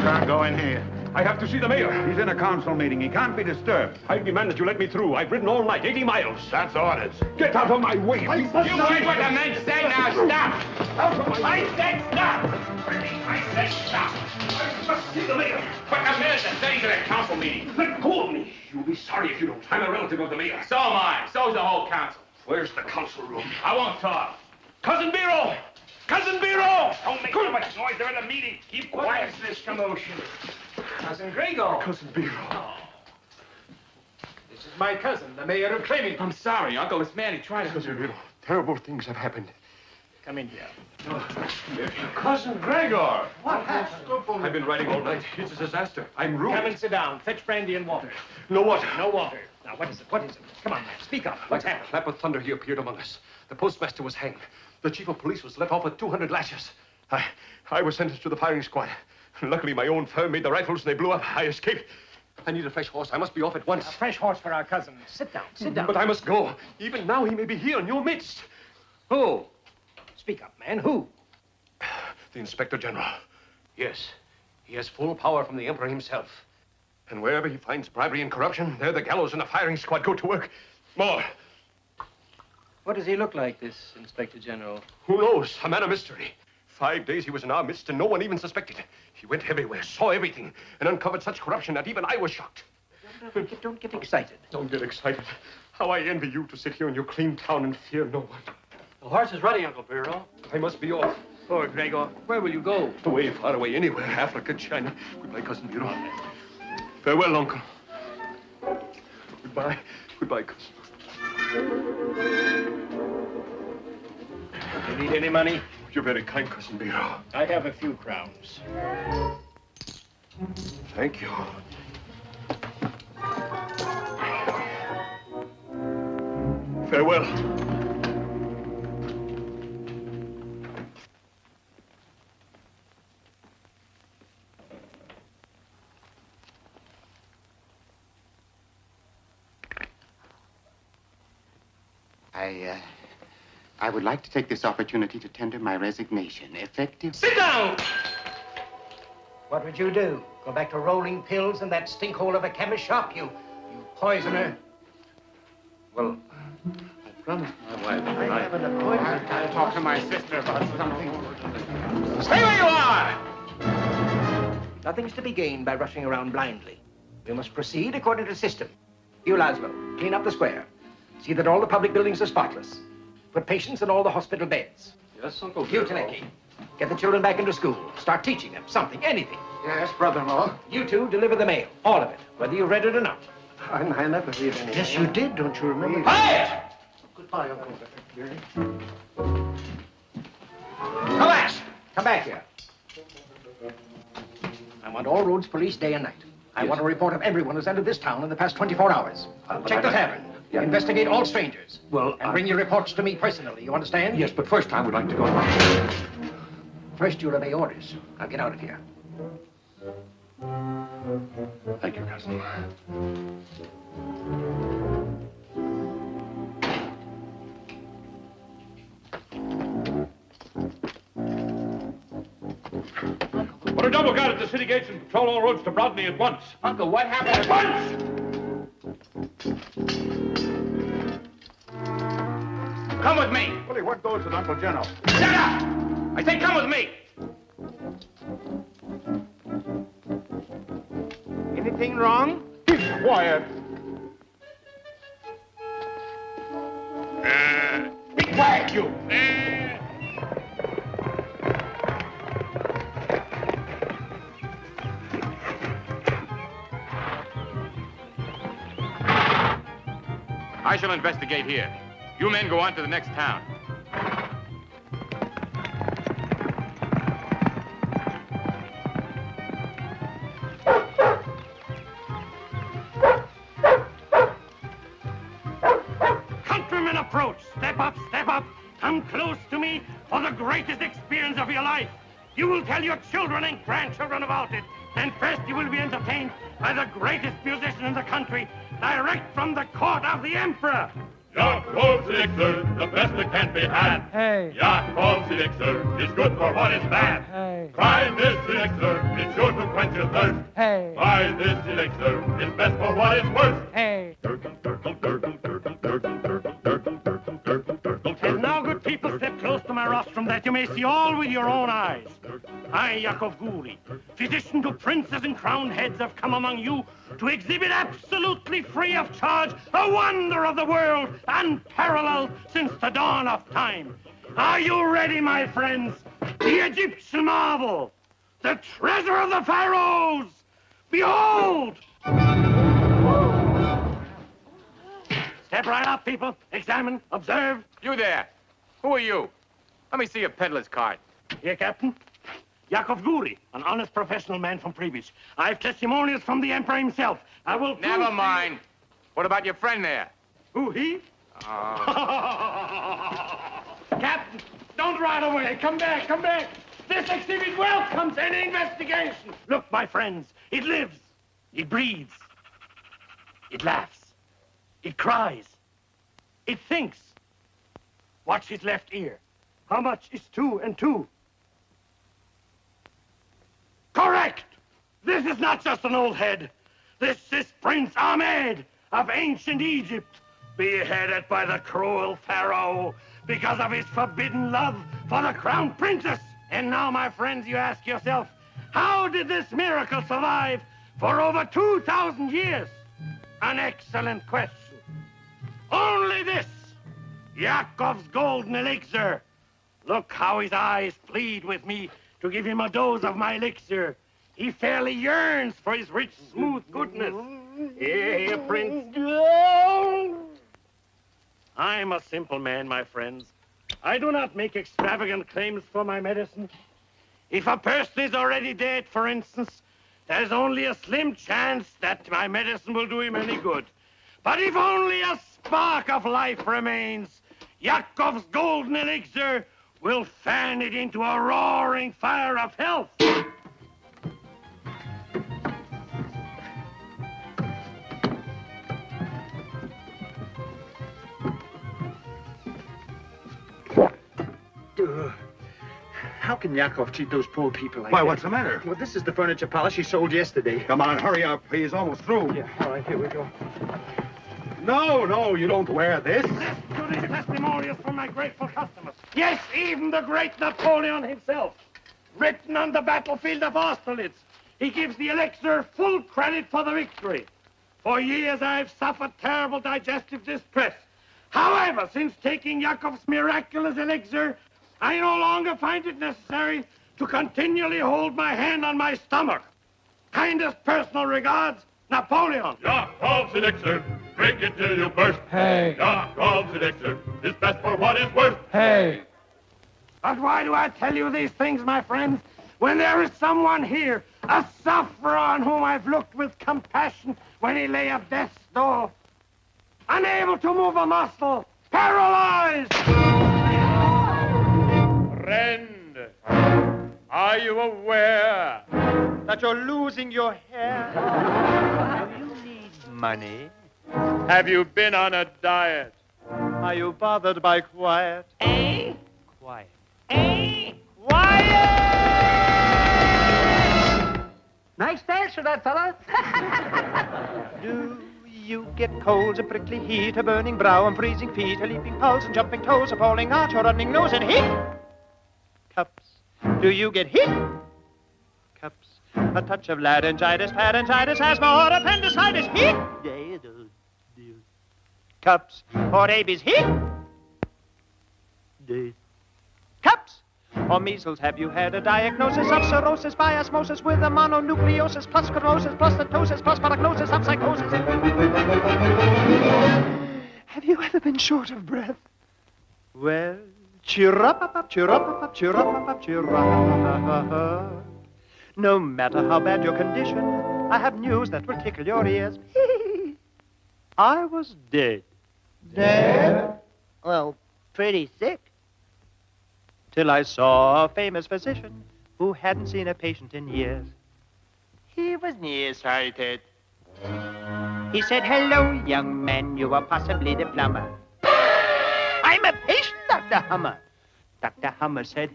can't go in here. I have to see the mayor. He's in a council meeting. He can't be disturbed. I demand that you let me through. I've ridden all night, 80 miles. That's orders. Get out of my way. You heard what the men say, now stop! Out of my way. I said stop! I said stop! I must see the mayor. But the mayor's a danger at council meeting. Let go of me. You'll be sorry if you don't. I'm a relative of the mayor. So am I. So's the whole council. Where's the council room? I won't talk. Cousin Biro! Cousin Biro! Don't make too much noise. They're in a meeting. Keep quiet. What is this commotion? Cousin Gregor. Cousin Biro. This is my cousin, the mayor of Claymington. I'm sorry, Uncle. This man, he tried to... Cousin Biro, terrible things have happened. Come in here. Cousin Gregor! What happened? I've been riding all night. It's a disaster. I'm ruined. Come and sit down. Fetch brandy and water. No water. No water. Now, what is it? What is it? Come on, man. Speak up. What's Like a happened? clap of thunder, he appeared among us. The postmaster was hanged. The chief of police was let off with 200 lashes. I was sentenced to the firing squad. Luckily, my own firm made the rifles and they blew up. I escaped. I need a fresh horse. I must be off at once. A fresh horse for our cousin. Sit down. Sit down. But I must go. Even now, he may be here in your midst. Who? Speak up, man. Who? The Inspector General. Yes. He has full power from the Emperor himself. And wherever he finds bribery and corruption, there the gallows and the firing squad go to work. More. What does he look like, this Inspector General? Who knows? A man of mystery. 5 days he was in our midst and no one even suspected. He went everywhere, saw everything, and uncovered such corruption that even I was shocked. Don't get excited. Don't get excited. How I envy you to sit here in your clean town and fear no one. The horse is ready, Uncle Biro. I must be off. Poor Gregor. Where will you go? Away, far away, anywhere. Africa, China. Goodbye, Cousin Biro. Farewell, Uncle. Goodbye. Goodbye, cousin. You need any money? You're very kind, Cousin Biro. I have a few crowns. Thank you. Farewell. I would like to take this opportunity to tender my resignation, effective... Sit down! What would you do? Go back to rolling pills in that stinkhole of a chemist shop, you poisoner? Well, I promised my wife that I have an appointment. I'll talk to my sister about something. Stay where you are! Nothing's to be gained by rushing around blindly. We must proceed according to system. You, Laszlo, clean up the square. See that all the public buildings are spotless. Put patients in all the hospital beds. Yes, Uncle You, Biro. Teleki, get the children back into school. Start teaching them something, anything. Yes, brother-in-law. You two deliver the mail, all of it, whether you read it or not. I never read anything. Yes, you did, don't you remember? Quiet! Goodbye, Uncle. Come back! Come back here. I want all roads policed day and night. I want a report of everyone who's entered this town in the past 24 hours. Check the tavern. Investigate all strangers. Well, And bring your reports to me personally, you understand? Yes, but first I would like to go. First, you'll obey orders. Now get out of here. Thank you, cousin. Put a double guard at the city gates and patrol all roads to Broadney at once. Uncle, what happened? At once! Come with me. Willie, what goes with Uncle General? Shut up! I say come with me. Anything wrong? Keep quiet. Be quiet, you. I shall investigate here. You men go on to the next town. Countrymen approach. Step up, step up. Come close to me for the greatest experience of your life. You will tell your children and grandchildren about it. And first you will be entertained by the greatest musician in the country, direct from the court of the emperor. Jacob's Elixir, the best that can be had. Hey. Jacob's Elixir is good for what is bad. Hey. Try this elixir, it's sure to quench your thirst. Hey. Try this elixir, it's best for what is worst. Hey. And now, good people, step close to my rostrum that you may see all with your own eyes. I, Yakov Guri, physician to princes and crowned heads, have come among you to exhibit absolutely free of charge a wonder of the world, unparalleled since the dawn of time. Are you ready, my friends? The Egyptian marvel, the treasure of the pharaohs. Behold! Step right up, people. Examine, observe. You there. Who are you? Let me see your peddler's card. Here, Captain. Yakov Guri, an honest professional man from Pripyat. I've testimonials from the emperor himself. I will... Never mind. What about your friend there? Who, he? Captain, don't ride away. Come back, come back. This exhibit welcomes any investigation. Look, my friends, it lives. It breathes. It laughs. It cries. It thinks. Watch his left ear. How much is 2 and 2? Correct! This is not just an old head. This is Prince Ahmed of ancient Egypt, beheaded by the cruel pharaoh because of his forbidden love for the crown princess. And now, my friends, you ask yourself, how did this miracle survive for over 2,000 years? An excellent question. Only this, Yakov's golden elixir. Look how his eyes plead with me to give him a dose of my elixir. He fairly yearns for his rich, smooth goodness. Here, Prince. I'm a simple man, my friends. I do not make extravagant claims for my medicine. If a person is already dead, for instance, there's only a slim chance that my medicine will do him any good. But if only a spark of life remains, Yakov's golden elixir will fan it into a roaring fire of health. How can Yakov treat those poor people like Why, that? what's the matter? Well, this is the furniture palace he sold yesterday. Come on, hurry up. He's almost through. Yeah, all right, here we go. No, you don't wear this. Listen to these testimonials from my grateful customers. Yes, even the great Napoleon himself. Written on the battlefield of Austerlitz, he gives the elixir full credit for the victory. For years I've suffered terrible digestive distress. However, since taking Yakov's miraculous elixir, I no longer find it necessary to continually hold my hand on my stomach. Kindest personal regards, Napoleon. Yakov's elixir, drink it till you burst. Hey. Yakov's elixir is best for what is worst. Hey. But why do I tell you these things, my friends, when there is someone here, a sufferer on whom I've looked with compassion when he lay at death's door, unable to move a muscle, paralyzed? Friend, are you aware that you're losing your hair? Do you need money? have you been on a diet? Are you bothered by quiet? Eh? Quiet. Eh? Nice dance for that fella. Do you get colds and prickly heat, a burning brow and freezing feet, a leaping pulse and jumping toes, a falling arch, a running nose and heat? Cups. Do you get heat? Cups. A touch of laryngitis, pharyngitis, asthma, or appendicitis. Heat? Cups. Or rabies. Heat? Cups. Or measles, have you had a diagnosis of cirrhosis by osmosis with a mononucleosis plus sclerosis plus ptosis plus paragnosis of psychosis? Have you ever been short of breath? Well, cheer up, cheer up, cheer up, cheer up. No matter how bad your condition, I have news that will tickle your ears. I was dead. Dead? Well, pretty sick. Till I saw a famous physician who hadn't seen a patient in years. He was nearsighted. He said, hello, young man, you are possibly the plumber. Dr. Hummer. Dr. Hummer said,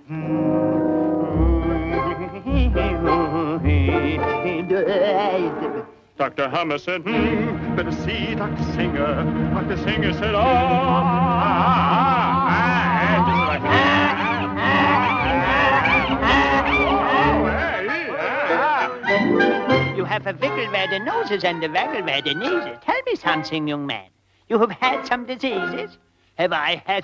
Dr. Hummer said, better see Dr. Singer. Dr. Singer said, You have a wiggle-where noses and a waggle-where knees. Tell me something, young man. You have had some diseases? Have I had...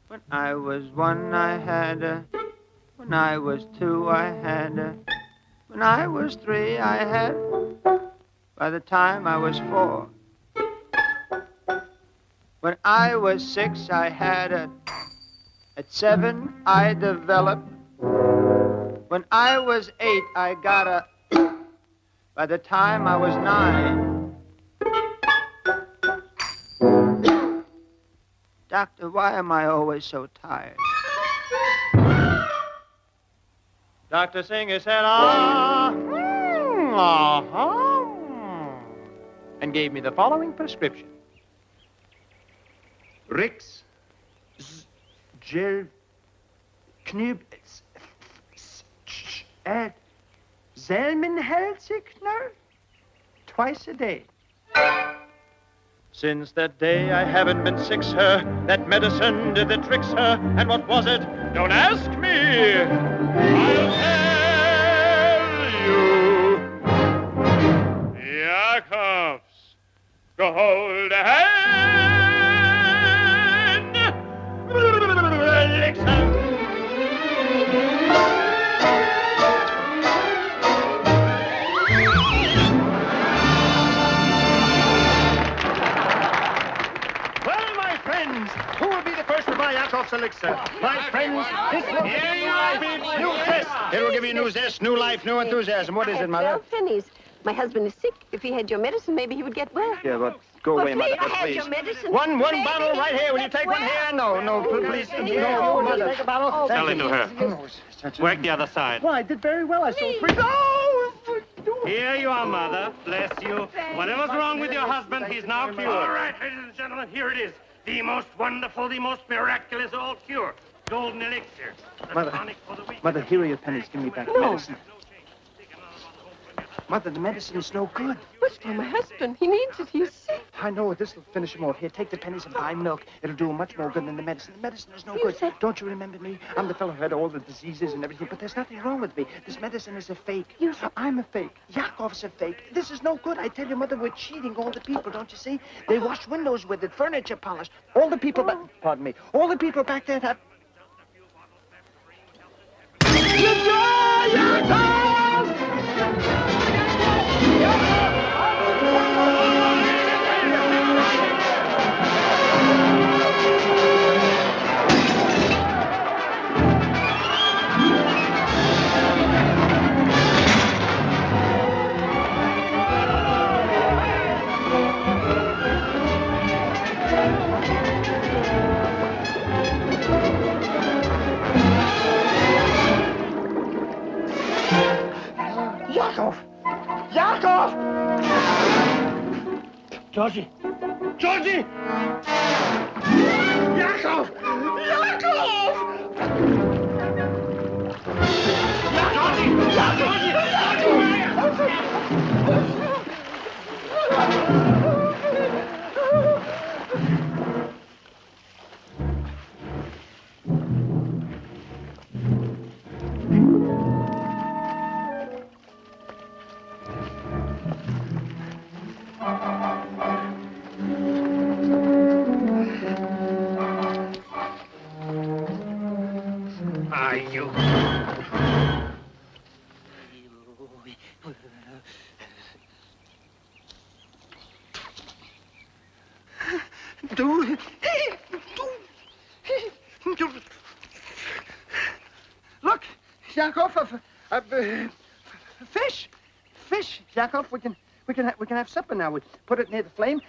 When I was one, I had a... When I was two, I had a... When I was three, I had... By the time I was four. When I was six, I had a... At 7, I developed. When I was 8, I got a... By the time I was 9... Doctor, why am I always so tired? Dr. Singer said, and gave me the following prescription. Rix, Gel, Knub, Zelmenhelsigner, twice a day. Since that day I haven't been sick, sir. That medicine did the trick, sir. And what was it? Don't ask me. I'll tell you. Jacobs, go hold a hand. Elixir. Who will be the first to buy Yakov's elixir? My friends, this will give you life, new zest. It will give you new zest, new life, new enthusiasm. What is it, Mother? 12 pennies. My husband is sick. If he had your medicine, maybe he would get well. Yeah, but go away, Mother. Please, I have Please. your medicine. One Maybe bottle he right here. Will you would take get one here? well. No, please. No, Mother. Take a bottle. Sell it to her. Work the other side. Well, I did very well. I sold 3. Here you are, Mother. Bless you. Whatever's wrong with your husband, he's now cured. All right, ladies and gentlemen, here it is. The most wonderful, the most miraculous old cure. Golden elixir. The Mother, tonic for the weak. Mother, here are your pennies. Give me back the medicine. Mother, the medicine is no good. But for my husband, he needs it. He's sick. I know it. This will finish him off. Here, take the pennies and buy milk. It'll do him much more good than the medicine. The medicine is no You good. said- Don't you remember me? I'm the fellow who had all the diseases and everything, but there's nothing wrong with me. This medicine is a fake. You said- I'm a fake. Yakov's a fake. This is no good. I tell you, Mother, we're cheating all the people, don't you see? They wash windows with it, furniture polished. All the people pardon me, all the people back there have... Yakov! Yakov! Georgie! Georgie! Yakov! Yakov! Are you? Look, Yakov, fish, Yakov. We can have supper now. We put it near the flame.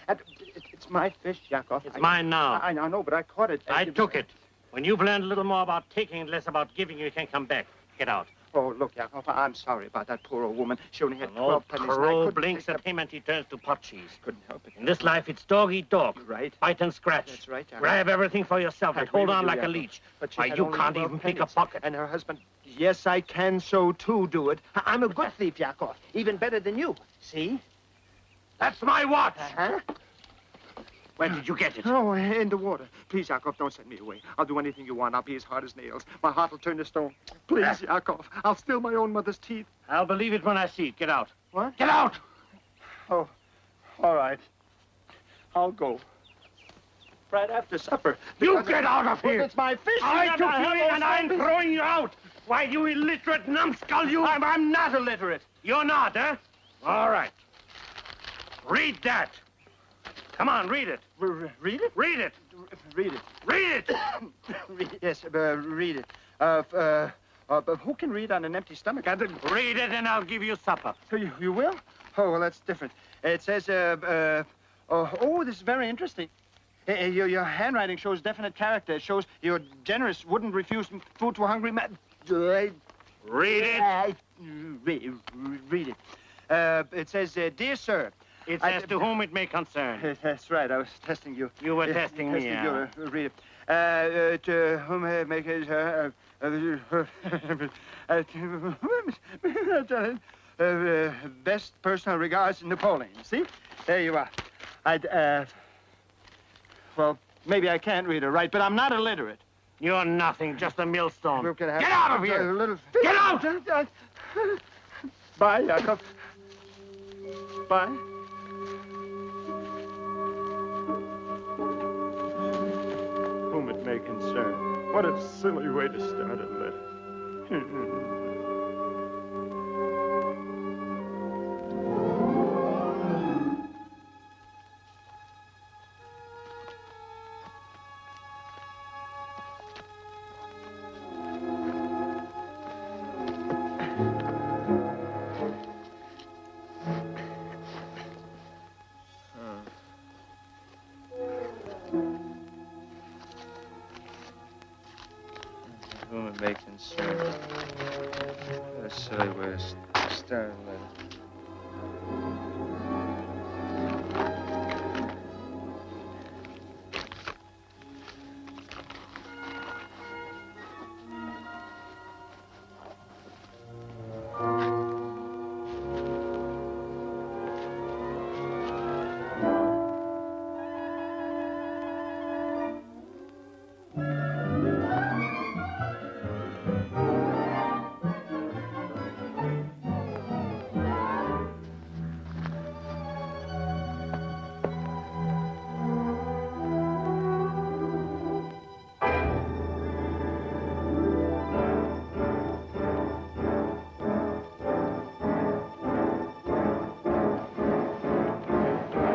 It's my fish, Yakov. It's mine now. I know, but I caught it. I took it. When you've learned a little more about taking and less about giving, you can come back. Get out. Oh, look, Yakov, I'm sorry about that poor old woman. She only had An 12 old pennies. and I crow couldn't blinks take at him and he turns to pot cheese. Couldn't help it. In this life, it's dog eat dog. You're right. Bite and scratch. That's right, Yakov. Grab everything for yourself I and agree hold with on you, like a Yakov. leech. But she Why, had you only can't 12 even pick a pennies. pocket. And her husband, yes, I can so too do it. I'm a good thief, Yakov. Even better than you. See? That's my watch. Huh? Where did you get it? Oh, in the water. Please, Yakov, don't send me away. I'll do anything you want. I'll be as hard as nails. My heart will turn to stone. Please, Yakov. I'll steal my own mother's teeth. I'll believe it when I see it. Get out. What? Get out! Oh, all right. I'll go. Right after supper. You get out of here! It's my fishing. I took and you in and I'm throwing you out! Why, you illiterate numbskull, you... I'm not illiterate. You're not, huh? All right. Read that. Come on, read it. Read it? Read it. Read it. Read it. Yes, read it. But who can read on an empty stomach? I didn't... Read it and I'll give you supper. You will? Oh, well, that's different. It says, oh, this is very interesting. Your handwriting shows definite character. It shows you're generous, wouldn't refuse food to a hungry man. Read it. Read it. It says, dear sir. It says to whom it may concern. That's right. I was testing you. You were testing me, you. Read it. To whom it may concern. Best personal regards, Napoleon. See? There you are. Well, maybe I can't read or write, but I'm not illiterate. You're nothing, just a millstone. Get out of here! Get out! Bye, Yakov. Bye. Whom it may concern. What a silly way to start a letter. Whom it may concern. What a silly way to start a letter.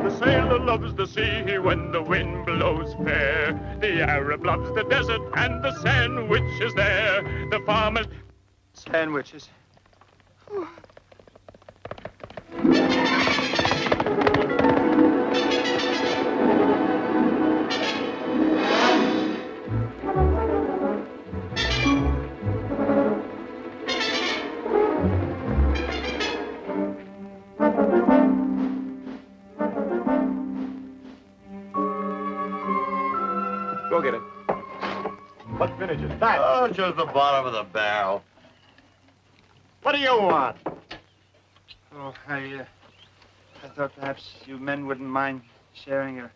The sailor loves the sea when the wind blows fair. The Arab loves the desert and the sandwiches there. The farmer... Sandwiches. Go get it. What vintage is that? Oh, just the bottom of the barrel. What do you want? Oh, I thought perhaps you men wouldn't mind sharing a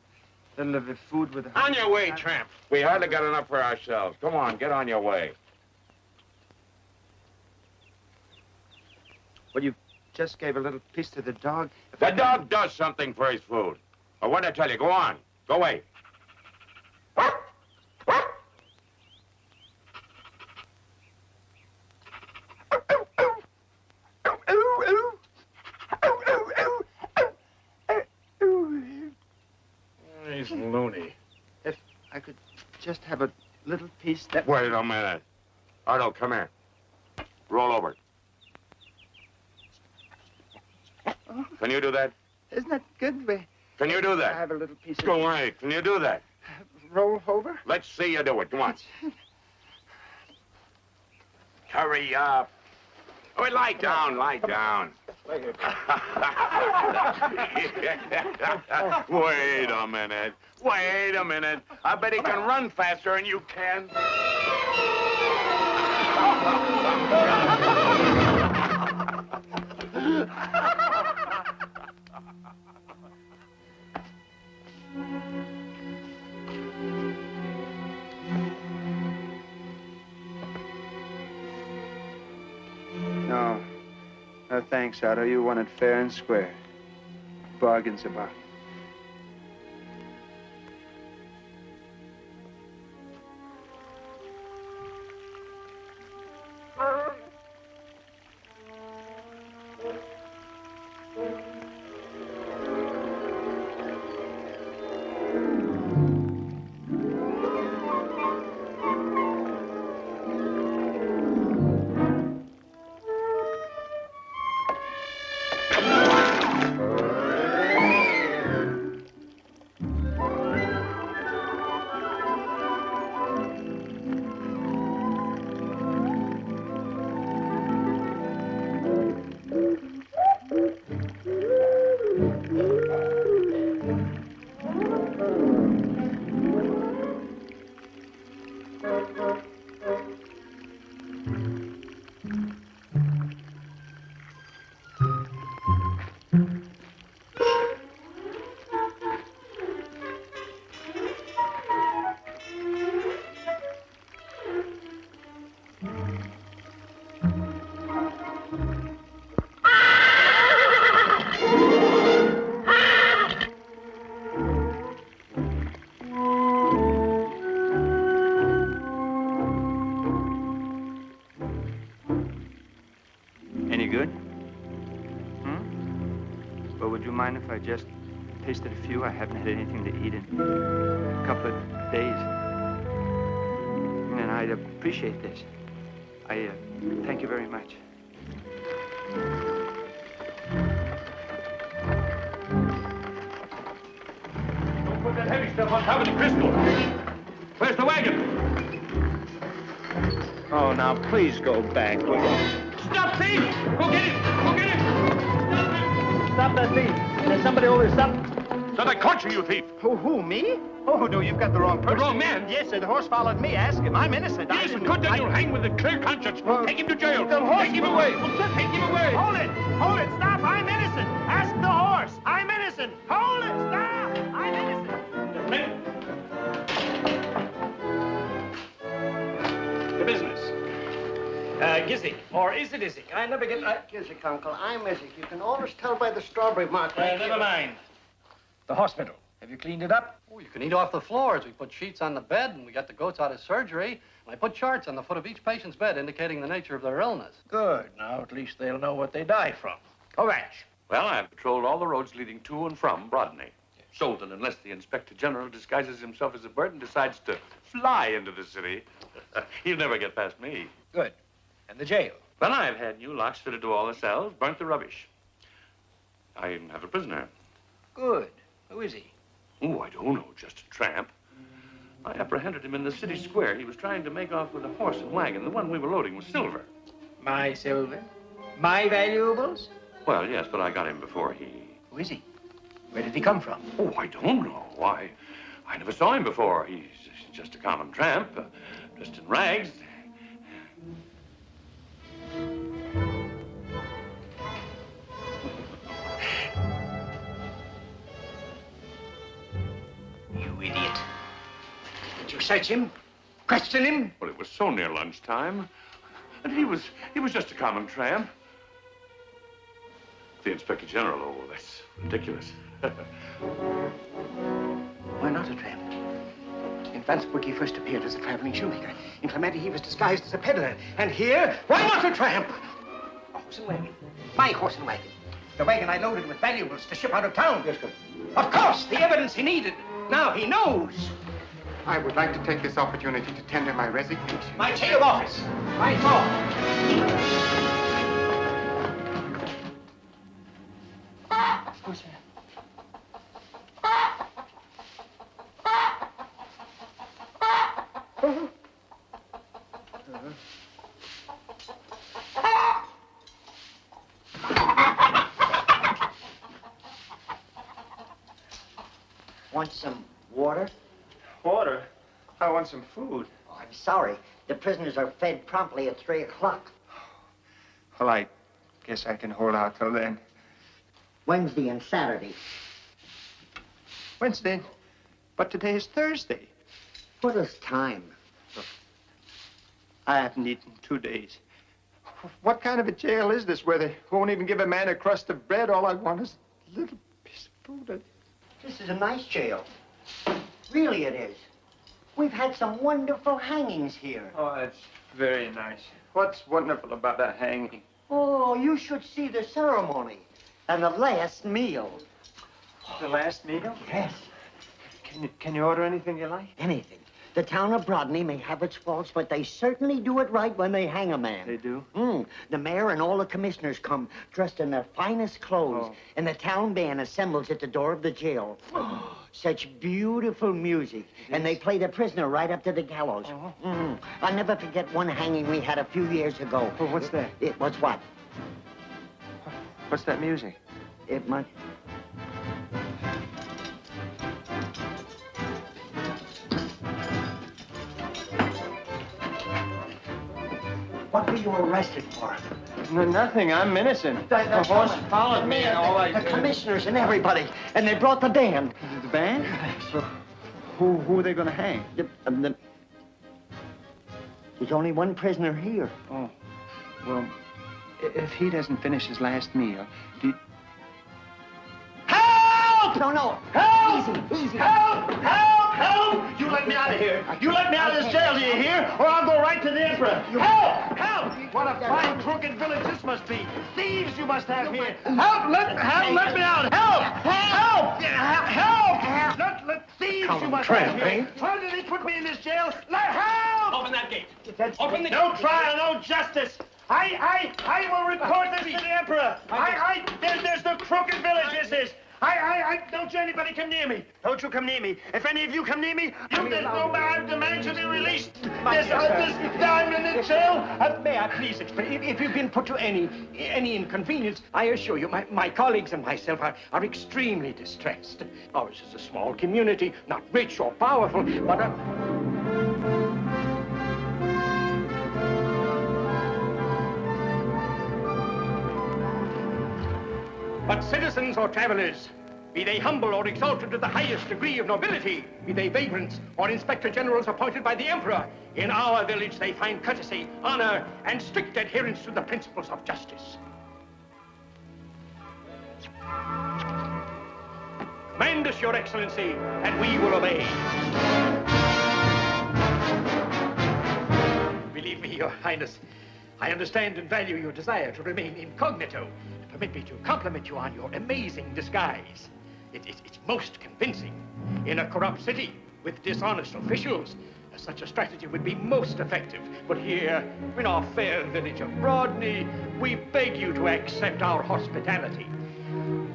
little of the food with us. On your way, tramp. We hardly got enough for ourselves. Come on, get on your way. Well, you just gave a little piece to the dog. The dog does something for his food. Well, what'd I tell you? Go on. Go away. He's loony. If I could just have a little piece that... Wait a minute. Arnold, come here. Roll over. Oh, Can you do that? isn't that good? Can you do I that? have a little piece of... Go away. Can you do that? Roll over? Let's see you do it. Come on. Hurry up. Oh, lie down, lie down. Wait a minute. Wait a minute. I bet he can run faster than you can. No. No, thanks, Otto. You won it fair and square. Bargain's a bargain. Any good? Well, would you mind if I just tasted a few? I haven't had anything to eat in a couple of days. And I'd appreciate this. I thank you very much. Don't put that heavy stuff on top of the crystal. Where's the wagon? Oh, now, please go back, will you? Stop, thief! Go get him! Go get him! Stop that thief. There's somebody over there. Stop. That I caught you, you thief! Who, me? Oh, no, you've got the wrong person. The wrong man? Yes, sir. The horse followed me. Ask him. I'm innocent. Yes, good, then you'll hang with a clear conscience. Take him to jail. The horse. Take him away. Take him away. Hold it. Hold it. Stop. I'm innocent. Ask the horse. I'm innocent. Hold it. Stop. I'm innocent. The business. Gizzy, or is it Izzy? I never get... Gizzick, Uncle. I'm Izzy. You can always tell by the strawberry mark. Never mind. The hospital. Have you cleaned it up? Oh, you can eat off the floors. We put sheets on the bed, and we got the goats out of surgery. And I put charts on the foot of each patient's bed indicating the nature of their illness. Good. Now, at least they'll know what they die from. Kovacs. Well, I've patrolled all the roads leading to and from Brodney. Solden, unless the Inspector General disguises himself as a bird and decides to fly into the city, he'll never get past me. Good. And the jail? Well, I've had new locks fitted to all the cells, burnt the rubbish. I have a prisoner. Good. Who is he? Oh, I don't know, just a tramp. I apprehended him in the city square. He was trying to make off with a horse and wagon. The one we were loading was silver. My silver? My valuables? Well, yes, but I got him before he... Who is he? Where did he come from? Oh, I don't know. I never saw him before. He's just a common tramp, dressed in rags. You idiot. Did you search him? Question him? Well, it was so near lunchtime. And he was just a common tramp. The Inspector General, oh, that's ridiculous. Why not a tramp? In Vansport, he first appeared as a traveling shoemaker. In Clementi, he was disguised as a peddler. And here, why not a tramp? A horse and wagon. My horse and wagon. The wagon I loaded with valuables to ship out of town. Yes, sir. Of course, the evidence he needed. Now he knows. I would like to take this opportunity to tender my resignation. My chain of office. My fault. Oh, sir. Want some water? Water? I want some food. Oh, I'm sorry. The prisoners are fed promptly at 3 o'clock. Well, I guess I can hold out till then. Wednesday and Saturday. Wednesday? But today is Thursday. What is time? I haven't eaten 2 days. What kind of a jail is this where they won't even give a man a crust of bread? All I want is a little piece of food. This is a nice jail. Really it is. We've had some wonderful hangings here. Oh, that's very nice. What's wonderful about a hanging? Oh, you should see the ceremony and the last meal. The last meal? Yes. Can you order anything you like? Anything. The town of Brodney may have its faults, but they certainly do it right when they hang a man. They do? The mayor and all the commissioners come dressed in their finest clothes, and the town band assembles at the door of the jail. Such beautiful music. And they play the prisoner right up to the gallows. I'll never forget one hanging we had a few years ago. Well, what's that? It was what? What's that music? It might... What were you arrested for? No, nothing. I'm innocent. The horse followed me and all I... The commissioners and everybody. And they brought the band. The band? So, who are they going to hang? There's only one prisoner here. Oh, well, if he doesn't finish his last meal, Help! No. Help! Easy. Help! Help! Help! You let me out of here. You let me out of this jail, do you hear? Or I'll go right to the emperor. Help! Help! What a fine, crooked village this must be. Thieves you must have here. Help! Let me out. Help! Help! Let thieves you must have here. Why did they put me in this jail? Help! Open that gate. Open the no trial, no justice. I will report this to the emperor. There's the crooked village, this is. Don't you anybody come near me. Don't you come near me. If any of you come near me, I demand to be released. This I'm in the jail. May I please explain? If you've been put to any inconvenience, I assure you, my colleagues and myself are extremely distressed. Ours is a small community, not rich or powerful, but But citizens or travelers, be they humble or exalted to the highest degree of nobility, be they vagrants or inspector generals appointed by the emperor, in our village they find courtesy, honor, and strict adherence to the principles of justice. Command us, Your Excellency, and we will obey. Believe me, Your Highness, I understand and value your desire to remain incognito. Permit me to compliment you on your amazing disguise. It's most convincing. In a corrupt city with dishonest officials, such a strategy would be most effective. But here, in our fair village of Brodney, we beg you to accept our hospitality.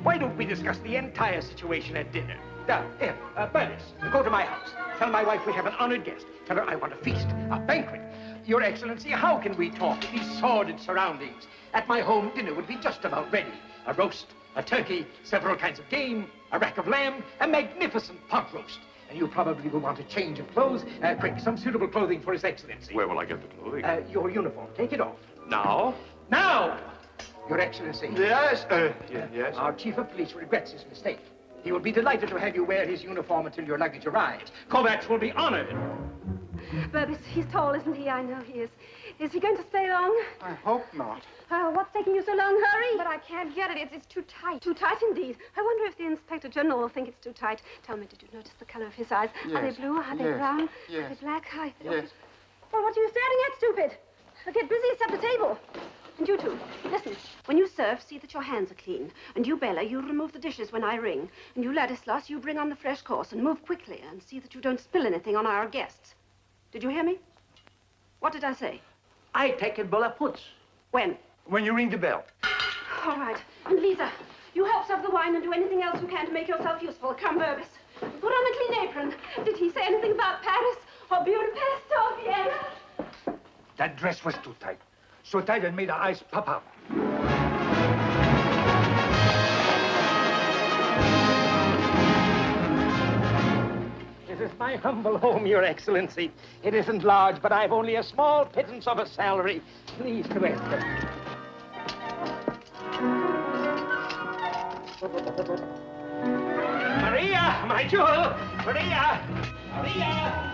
Why don't we discuss the entire situation at dinner? Bernice, go to my house. Tell my wife we have an honored guest. Tell her I want a feast, a banquet. Your Excellency, how can we talk in these sordid surroundings? At my home, dinner would be just about ready. A roast, a turkey, several kinds of game, a rack of lamb, a magnificent pot roast. And you probably will want a change of clothes. Quick, some suitable clothing for His Excellency. Where will I get the clothing? Your uniform. Take it off. Now? Now! Your Excellency. Yes, yes. Our chief of police regrets his mistake. He will be delighted to have you wear his uniform until your luggage arrives. Kovacs will be honored. Burbis, he's tall, isn't he? I know he is. Is he going to stay long? I hope not. What's taking you so long? Hurry! But I can't get it. It's too tight. Too tight indeed. I wonder if the Inspector General will think it's too tight. Tell me, did you notice the color of his eyes? Yes. Are they blue? Are they Yes. brown? Yes. Are they black? Yes. Well, what are you staring at, stupid? Get busy, set the table. And you two, listen. When you serve, see that your hands are clean. And you, Bella, you remove the dishes when I ring. And you, Ladislas, you bring on the fresh course and move quickly and see that you don't spill anything on our guests. Did you hear me? What did I say? I take it Bella puts. When? When you ring the bell. All right. And Lisa, you help serve the wine and do anything else you can to make yourself useful. Come, Burbis. Put on a clean apron. Did he say anything about Paris or Budapest or Vienna? That dress was too tight. So tight it made her eyes pop out. is my humble home, Your Excellency. It isn't large, but I've only a small pittance of a salary. Please to enter. Maria, my jewel! Maria! Maria!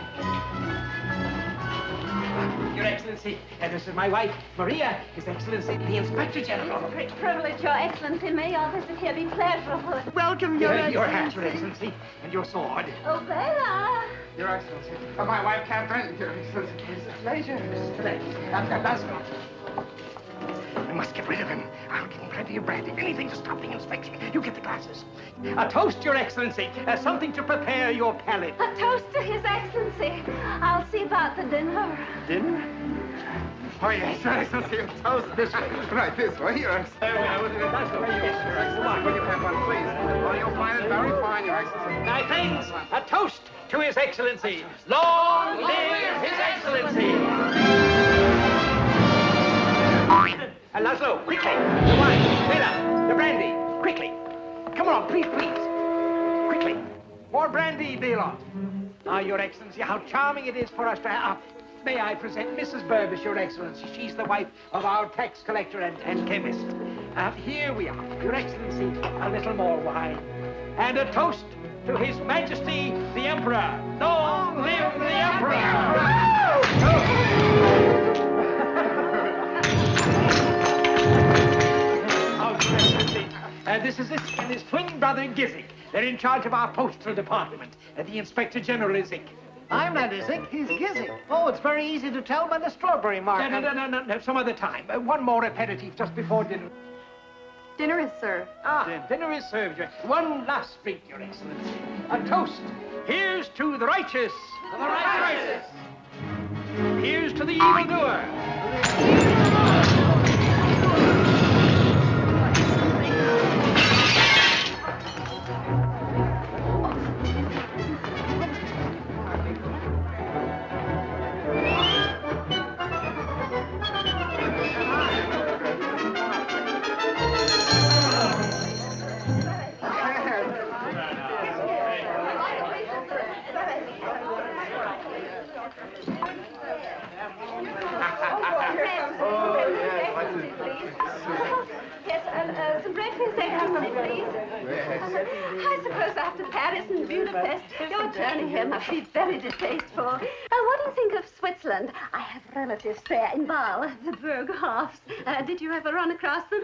Your Excellency, this is my wife, Maria, His Excellency, the Inspector General. Great privilege, Your Excellency. May our visit here be pleasurable. Welcome, Your Excellency. Your hat, Your Excellency, and your sword. Oh, Bella. Your Excellency. Oh, my wife, Catherine. Your Excellency. It's a pleasure. Today. That's not. We must get rid of him. I'll give him plenty of brandy. Anything to stop the inspection. You get the glasses. A toast, Your Excellency. Something to prepare your palate. A toast to His Excellency. I'll see about the dinner. Dinner? Oh, yes, Your Excellency. A toast this way. Right, this way, Your Excellency. That's the way you Your Excellency. Will you have one, please? Oh, you'll find it very fine, Your Excellency. My friends, a toast to His Excellency. Long live His Excellency. Laszlo, quickly! The wine, Bela, the brandy, quickly! Come on, please, please! Quickly! More brandy, Bela! Ah, Your Excellency, how charming it is for us to have... May I present Mrs. Burbis, Your Excellency? She's the wife of our tax collector and chemist. Here we are, Your Excellency, a little more wine. And a toast to His Majesty, the Emperor! Long live the Emperor! This is this and his twin brother, Gizzy. They're in charge of our postal department. The Inspector General is Ick. I'm not Izzy, he's Gizzy. Oh, it's very easy to tell by the strawberry mark. No, some other time. One more aperitif just before dinner. Dinner is served. Dinner is served. One last drink, Your Excellency. A toast. Here's to the righteous. The righteous. Here's to the evildoer. Some breakfast, Excellency, please. I suppose after Paris and Budapest, your journey here must be very distasteful. What do you think of Switzerland? I have relatives there in Basel, the Berghoffs. Did you ever run across them?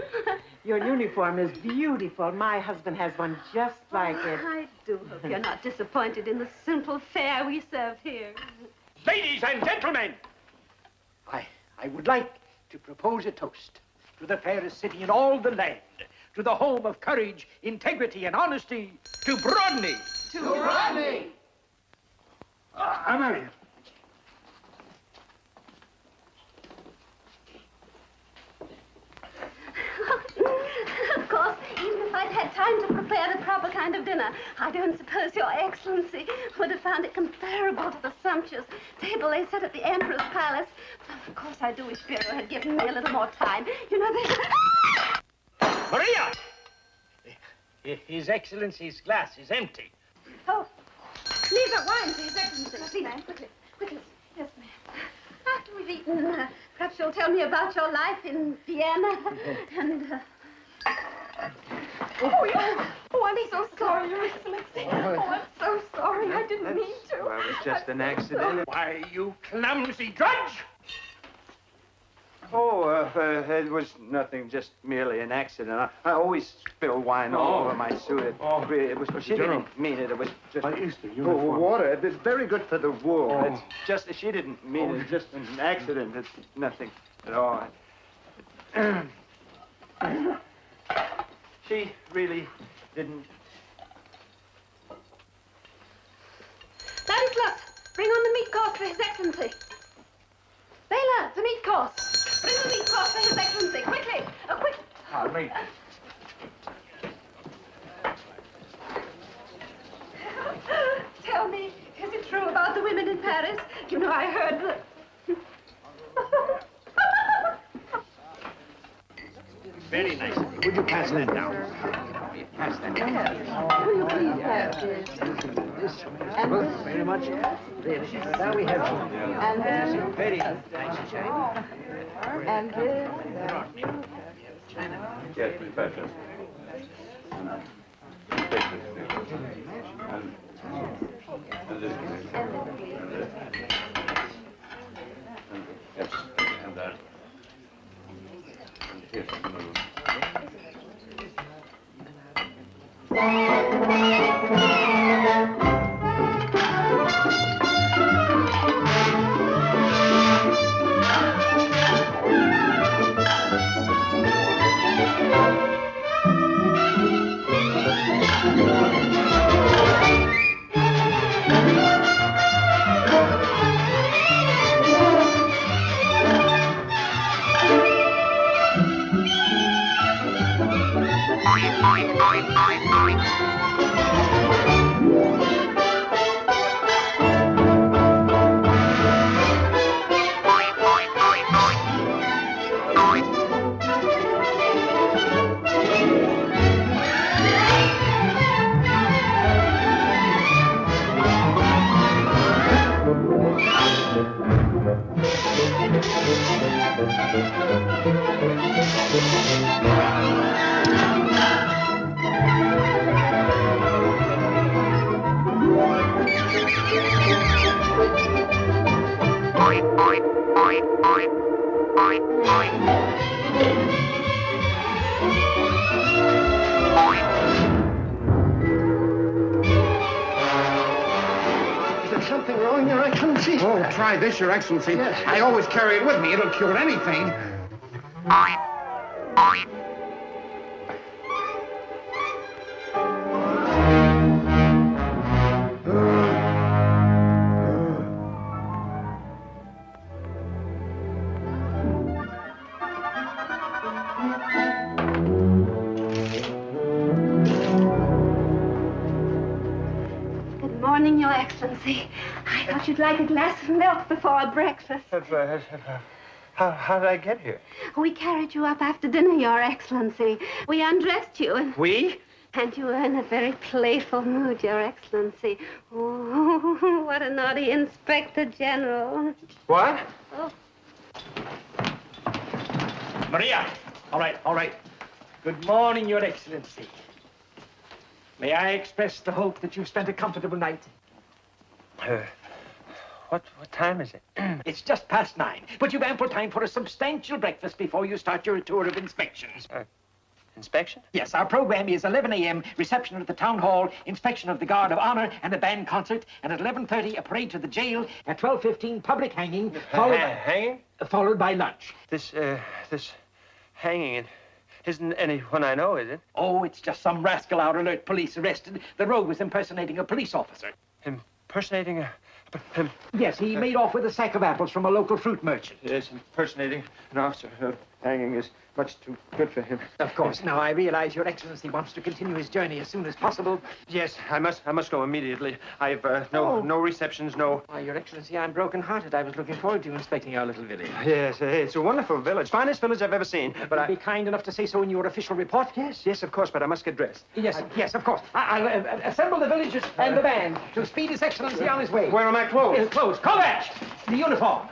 Your uniform is beautiful. My husband has one just like it. I do hope you're not disappointed in the simple fare we serve here. Ladies and gentlemen, I would like to propose a toast to the fairest city in all the land, to the home of courage, integrity, and honesty, to Brodny. To Brodny. Amelia. Of course, even if I'd had time to prepare the proper kind of dinner, I don't suppose Your Excellency would have found it comparable to the sumptuous table they set at the Emperor's palace. Of course, I do wish Bureau had given me a little more time. You know, Maria! His Excellency's glass is empty. Oh, leave that wine to His Excellency. Please, ma'am, quickly, quickly. Yes, ma'am. After we've eaten, perhaps you'll tell me about your life in Vienna and... I'm so sorry, Your Excellency. I'm so sorry. I didn't mean to. Well, it was just an accident. Why, you clumsy drudge! Oh, it was nothing, just merely an accident. I always spill wine all over my suit. It was, she didn't mean it. It was just... water. It's very good for the wool. It's just, she didn't mean it. It's just an accident. It's nothing at all. She really didn't... Ladislas, bring on the meat course for His Excellency. Bela, the meat course. Bring the meat course for His Excellency. Quickly, quick. Pardon me. Tell me, is it true about the women in Paris? You know, I heard that... Very nice. Would you pass that down? Pass that down. Will you please pass this? this. Very much. Really. Now we have And then... very nice. And this... Yes, Professor. Take this. And this. Yes, and that. And here's some of Is there something wrong, Your Excellency? Oh, try this, Your Excellency. Yes. I always carry it with me. It'll cure anything. Good morning, Your Excellency. I thought you'd like a glass of milk before breakfast. How did I get here? We carried you up after dinner, Your Excellency. We undressed you and... We? And you were in a very playful mood, Your Excellency. Oh, what a naughty Inspector General. What? Oh. Maria! All right. Good morning, Your Excellency. May I express the hope that you've spent a comfortable night? What time is it? It's just past 9, but you've ample time for a substantial breakfast before you start your tour of inspections. Inspection? Yes, our program is 11 a.m., reception at the town hall, inspection of the Guard of Honor, and a band concert, and at 11:30, a parade to the jail, at 12:15, public hanging, Hanging? followed by lunch. This hanging isn't anyone I know, is it? Oh, it's just some rascal out alert police arrested. The rogue was impersonating a police officer. Impersonating a... Yes, he made off with a sack of apples from a local fruit merchant. Yes, impersonating an officer. Hanging is much too good for him. Of course. Now, I realize Your Excellency wants to continue his journey as soon as possible. Yes, I must go immediately. I've no receptions, no... Why, Your Excellency, I'm broken-hearted. I was looking forward to inspecting our little village. Yes, it's a wonderful village. Finest village I've ever seen. But Will you be kind enough to say so in your official report? Yes, of course, but I must get dressed. Yes, of course. I'll assemble the villagers and the band to speed His Excellency on his way. Where are my clothes? Clothes. Kovac! The uniform.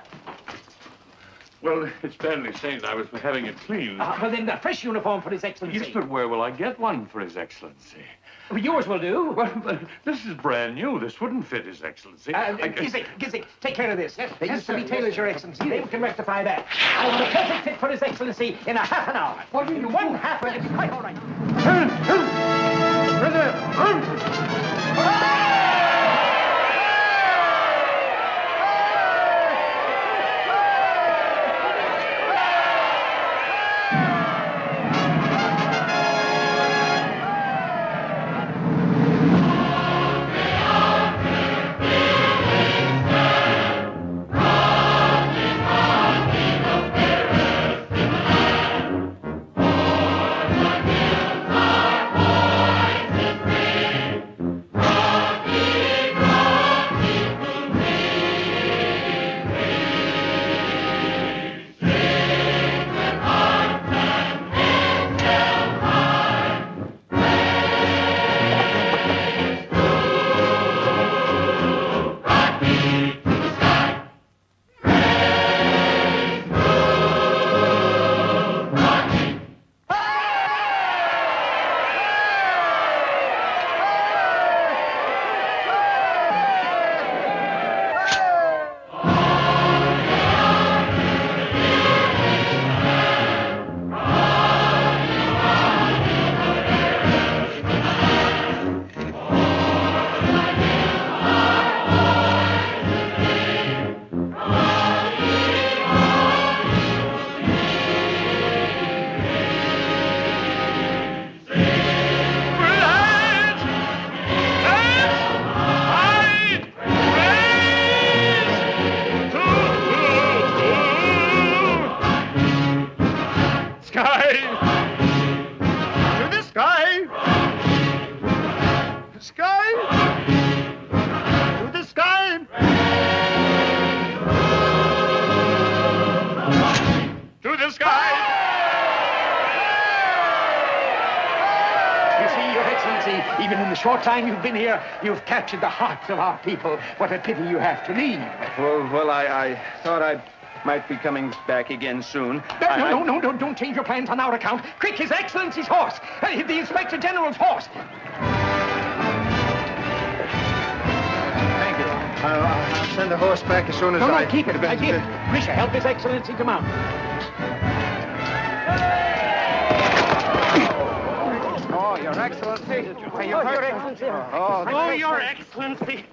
Well, it's badly stained. I was having it cleaned. Well, then, a fresh uniform for His Excellency. Yes, but where will I get one for His Excellency? Well, yours will do. Well, but this is brand new. This wouldn't fit His Excellency. Gizzy, take care of this. They used to be tailors, Your Excellency. They can rectify that. I want a perfect fit for His Excellency in a half an hour. What do you want? 1/2 hour. It'll be quite all right. Even in the short time you've been here, you've captured the hearts of our people. What a pity you have to leave. Well, I thought I might be coming back again soon. No, don't change your plans on our account. Quick, His Excellency's horse. The Inspector General's horse. Thank you. I'll send the horse back as soon as No, keep it. Grisha, help His Excellency to mount. Oh, Your Excellency. Your Excellency. Your Excellency.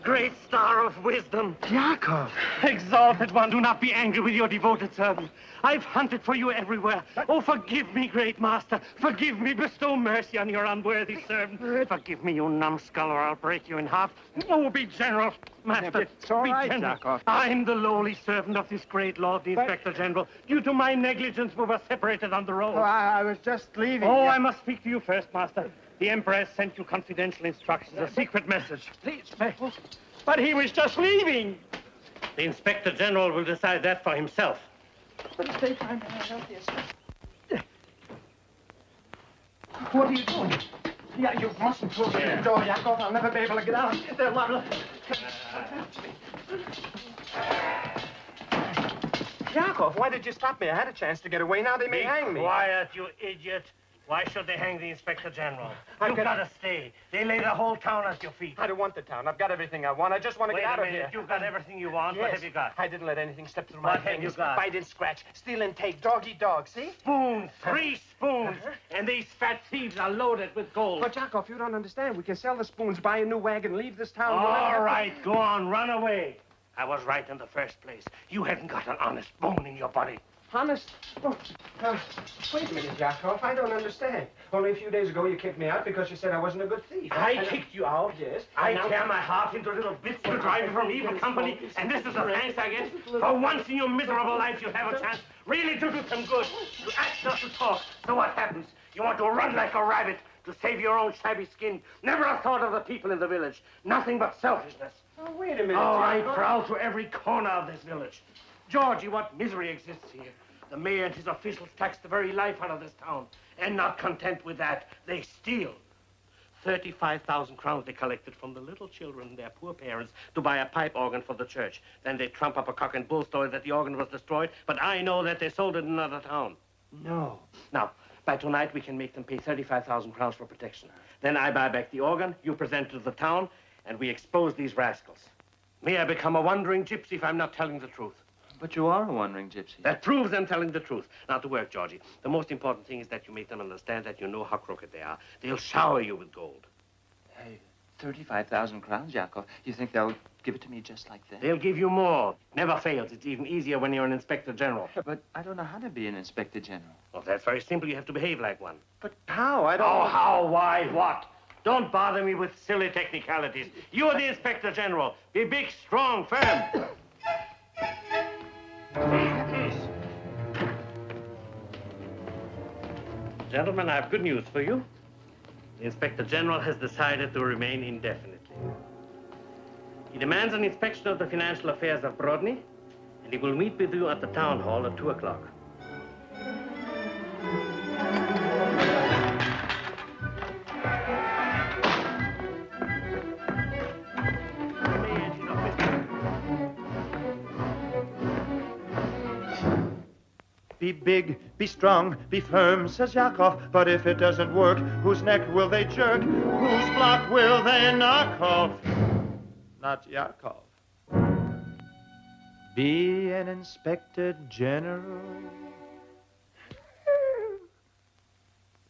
Great star of wisdom. Yakov. Exalted one, do not be angry with your devoted servant. I've hunted for you everywhere. Oh, forgive me, great master. Forgive me. Bestow mercy on your unworthy servant. Forgive me, you numbskull, or I'll break you in half. Oh, be general, master. It's all be right, general. Yakov. I'm the lowly servant of this great lord, the Inspector General. Due to my negligence, we were separated on the road. Oh, I was just leaving. Oh, I must speak to you first, master. The Emperor has sent you confidential instructions, a secret message. Please, But he was just leaving. The Inspector General will decide that for himself. What are you doing? Yeah, you mustn't close the door, Yakov. I'll never be able to get out. Yakov, why did you stop me? I had a chance to get away. Now they may hang me. Quiet, you idiot. Why should they hang the Inspector General? You've got to stay. They lay the whole town at your feet. I don't want the town. I've got everything I want. I just want to Wait get out a of minute. here. You've got everything you want. Yes. What have you got? I didn't let anything slip through my What have fingers. you got? Bite and scratch. Steal and take. Dog eat dog. See? Spoons. 3 spoons. And these fat thieves are loaded with gold. But, Yakov, you don't understand. We can sell the spoons, buy a new wagon, leave this town. We'll never have All to- right, go on. Run away. I was right in the first place. You haven't got an honest bone in your body. Honest? Oh, wait a minute, Yakov. I don't understand. Only a few days ago you kicked me out because you said I wasn't a good thief. I kicked you out? Yes. I Now- tear my heart into little bits to drive you from evil company, and this is the thanks I get? For once in your miserable life, you'll have a chance really to do some good. To act, not to talk. So what happens? You want to run like a rabbit to save your own shabby skin. Never a thought of the people in the village. Nothing but selfishness. Oh, wait a minute. Oh, I Yakov. prowl to every corner of this village. Georgie, what misery exists here. The mayor and his officials tax the very life out of this town. And not content with that, they steal. 35,000 crowns they collected from the little children and their poor parents to buy a pipe organ for the church. Then they trump up a cock and bull story that the organ was destroyed, but I know that they sold it in another town. No. Now, by tonight, we can make them pay 35,000 crowns for protection. Then I buy back the organ, you present it to the town, and we expose these rascals. May I become a wandering gypsy if I'm not telling the truth. But you are a wandering gypsy. That proves I'm telling the truth. Now, to work, Georgie. The most important thing is that you make them understand that you know how crooked they are. They'll shower you with gold. Hey, 35,000 crowns, Yakov. You think they'll give it to me just like that? They'll give you more. Never fails. It's even easier when you're an Inspector General. But I don't know how to be an Inspector General. Well, that's very simple. You have to behave like one. But how? I don't... Oh, how, why, what? Don't bother me with silly technicalities. You're the Inspector General. Be big, strong, firm. Gentlemen, I have good news for you. The Inspector General has decided to remain indefinitely. He demands an inspection of the financial affairs of Brodny, and he will meet with you at the town hall at 2 o'clock. Be big, be strong, be firm, says Yakov. But if it doesn't work, whose neck will they jerk? Whose block will they knock off? Not Yakov. Be an Inspector General.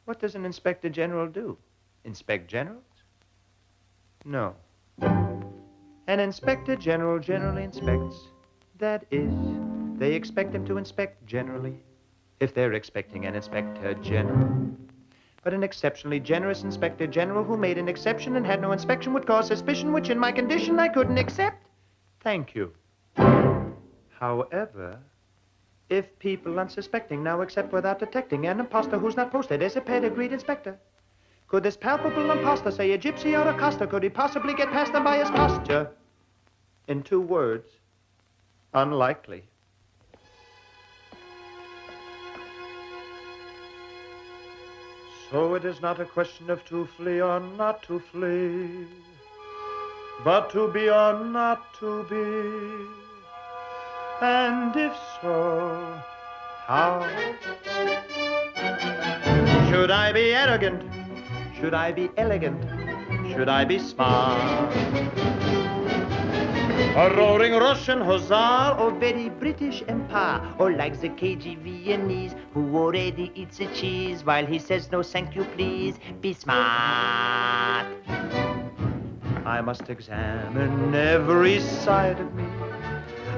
What does an Inspector General do? Inspect generals? No. An Inspector General generally inspects. That is, they expect him to inspect generally, if they're expecting an Inspector General. But an exceptionally generous Inspector General who made an exception and had no inspection would cause suspicion, which in my condition I couldn't accept. Thank you. However, if people unsuspecting now accept without detecting an imposter who's not posted as a pedigreed inspector, could this palpable imposter say a gypsy or a coster? Could he possibly get past them by his posture? In 2 words, unlikely. So it is not a question of to flee or not to flee, but to be or not to be. And if so, how? Should I be arrogant? Should I be elegant? Should I be smart? A roaring Russian hussar, or very British empire, or like the cagey Viennese who already eats a cheese while he says no thank you please. Be smart. I must examine every side of me,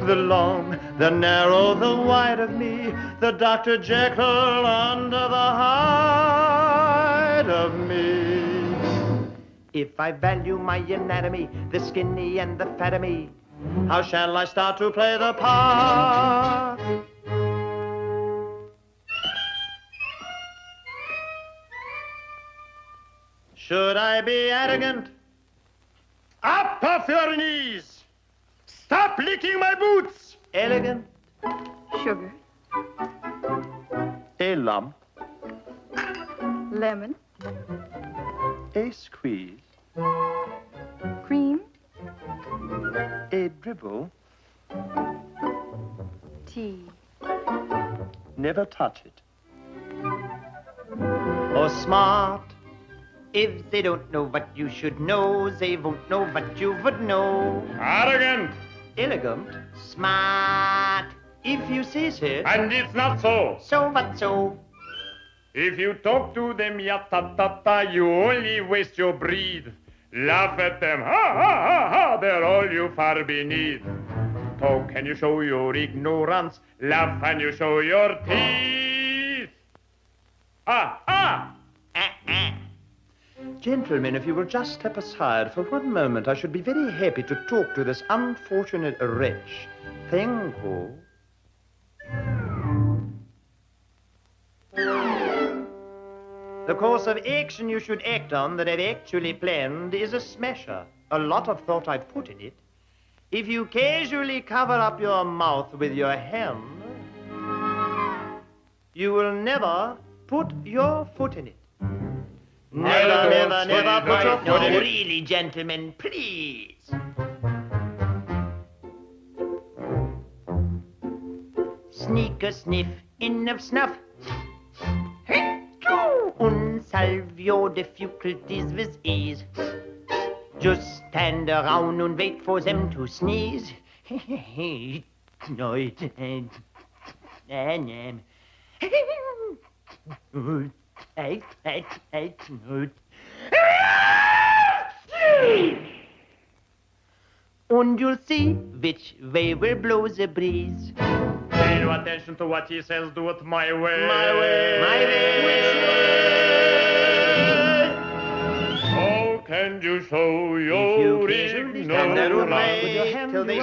the long, the narrow, the wide of me, the Dr. Jekyll under the hide of me. If I value my anatomy, the skinny and the fat of me, how shall I start to play the part? Should I be arrogant? Up off your knees! Stop licking my boots! Elegant? Sugar. A lump. Lemon. A squeeze. Cream. A dribble. Tea. Never touch it. Or smart. If they don't know what you should know, they won't know what you would know. Arrogant. Elegant. Smart. If you say so. And it's not so. So what so? If you talk to them ya-ta-ta-ta, you only waste your breath. Laugh at them, ha-ha-ha-ha, they're all you far beneath. Talk and you show your ignorance, laugh and you show your teeth. Ah! Gentlemen, if you will just step aside for one moment, I should be very happy to talk to this unfortunate wretch. Thank you. The course of action you should act on that I've actually planned is a smasher. A lot of thought I've put in it. If you casually cover up your mouth with your hand, you will never put your foot in it. Never, never, never put your foot in it. Really, gentlemen, please. Sneak a sniff in of snuff. Unsolve your difficulties with ease. Just stand around and wait for them to sneeze. No, and you'll see which way will blow the breeze. Pay no attention to what he says, do it my way. My way. My way. How can you show your ignorance? Till they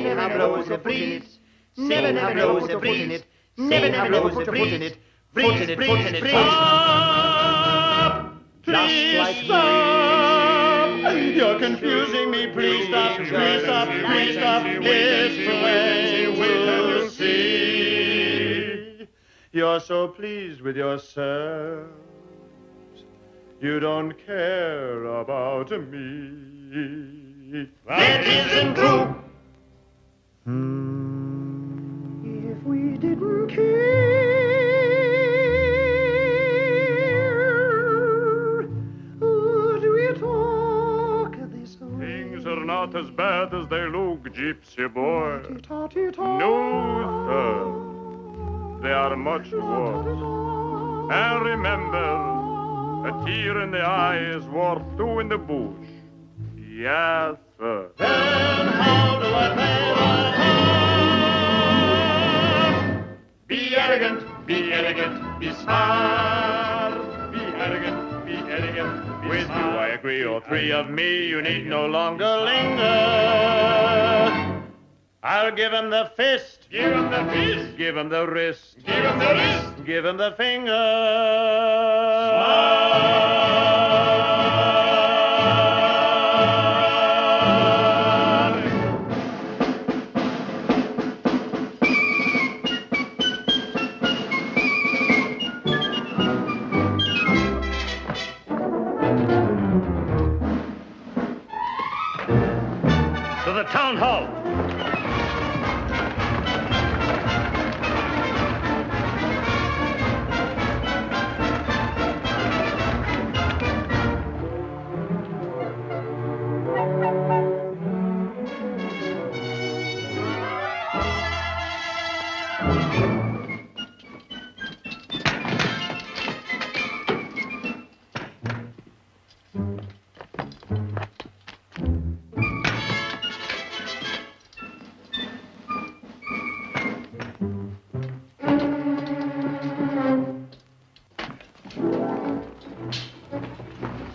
never blows a breeze. Never blows a breeze. Never blows a breeze. Breeze. Stop! Please stop! You're confusing me. Please stop. Please stop. Please stop. This way we'll see. You're so pleased with yourself. You don't care about me. That isn't true. If we didn't care, would we talk this way? Things are not as bad as they look, gypsy boy. No, sir. They are much worse. And remember, a tear in the eye is worth two in the bush. Yes, sir. Then how do I play my part? Be arrogant, be smart. Be arrogant, be elegant. With you I agree, all three of me, you need no longer linger. I'll give him the fist. Give him the fist. Give him the wrist. Give him the wrist. Give him the finger. town hall.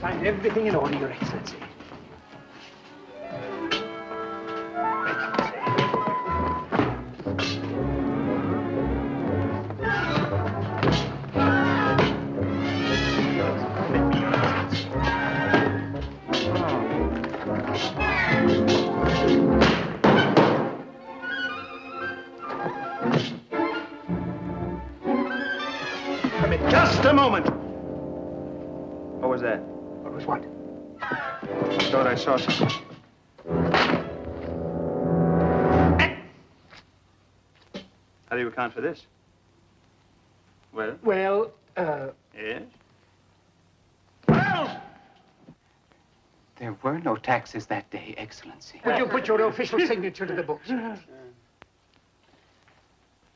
Find everything in order, Your Excellency. Just a moment. What was that? What was what? I thought I saw something. How do you account for this? Well? Well, Yes? There were no taxes that day, Excellency. would you put your official signature to the books?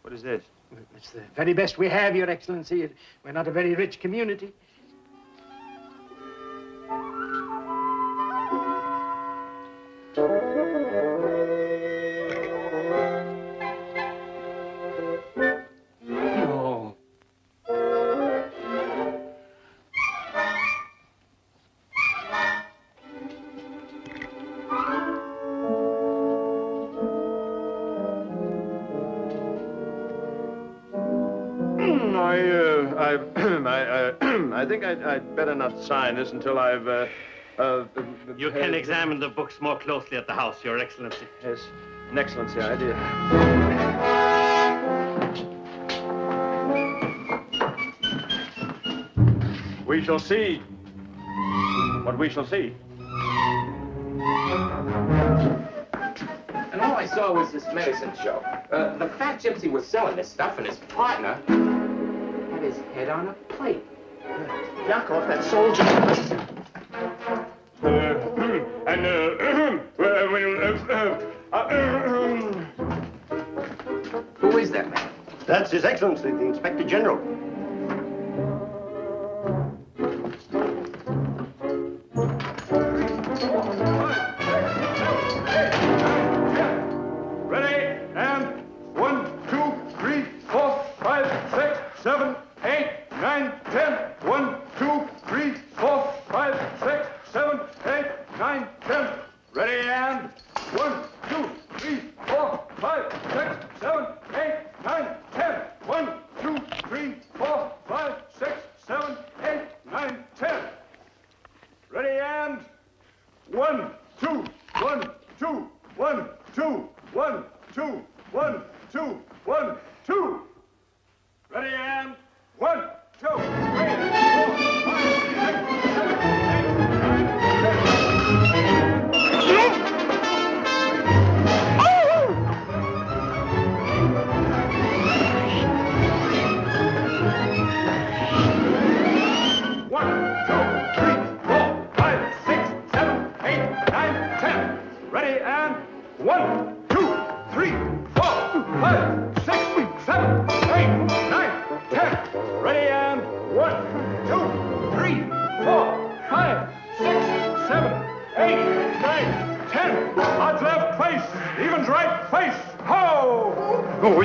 What is this? It's the very best we have, Your Excellency. We're not a very rich community. No. I think I'd better not sign this until I've, You can examine the books more closely at the house, Your Excellency. Yes, an excellency idea. We shall see what we shall see. And all I saw was this medicine show. The fat gypsy was selling this stuff, and his partner had his head on a plate. Yakov, that soldier. Who is that man? That's His Excellency, the Inspector General. Ready, and 1, 2, 3, 4, 5, 6, 7, 8, 9, 10. 1, 2, 3, 4, 5, 6, 7, 8, 9, 10. Ready, and 1, 2, 3, 4, 5, 6, 7, 8, 9, 10. 1, 2, 3, 4, 5, 6, 7, 8, 9, 10. Ready, and 1, 2, 1, 2, 1, 2, 1, 2, 1, 2, 1, 2. Ready, and 1, 2, 3, 4, 5, 6, 7, 8, 9, 10. Ready, and 1, 2, 3, 4, 5, 6, 7, 8, 9, 10. Ready, and 1, 2, 3, 4, 5, 6, 7, 8, 9, 10. Odds left face, evens right face. Ho! Oh,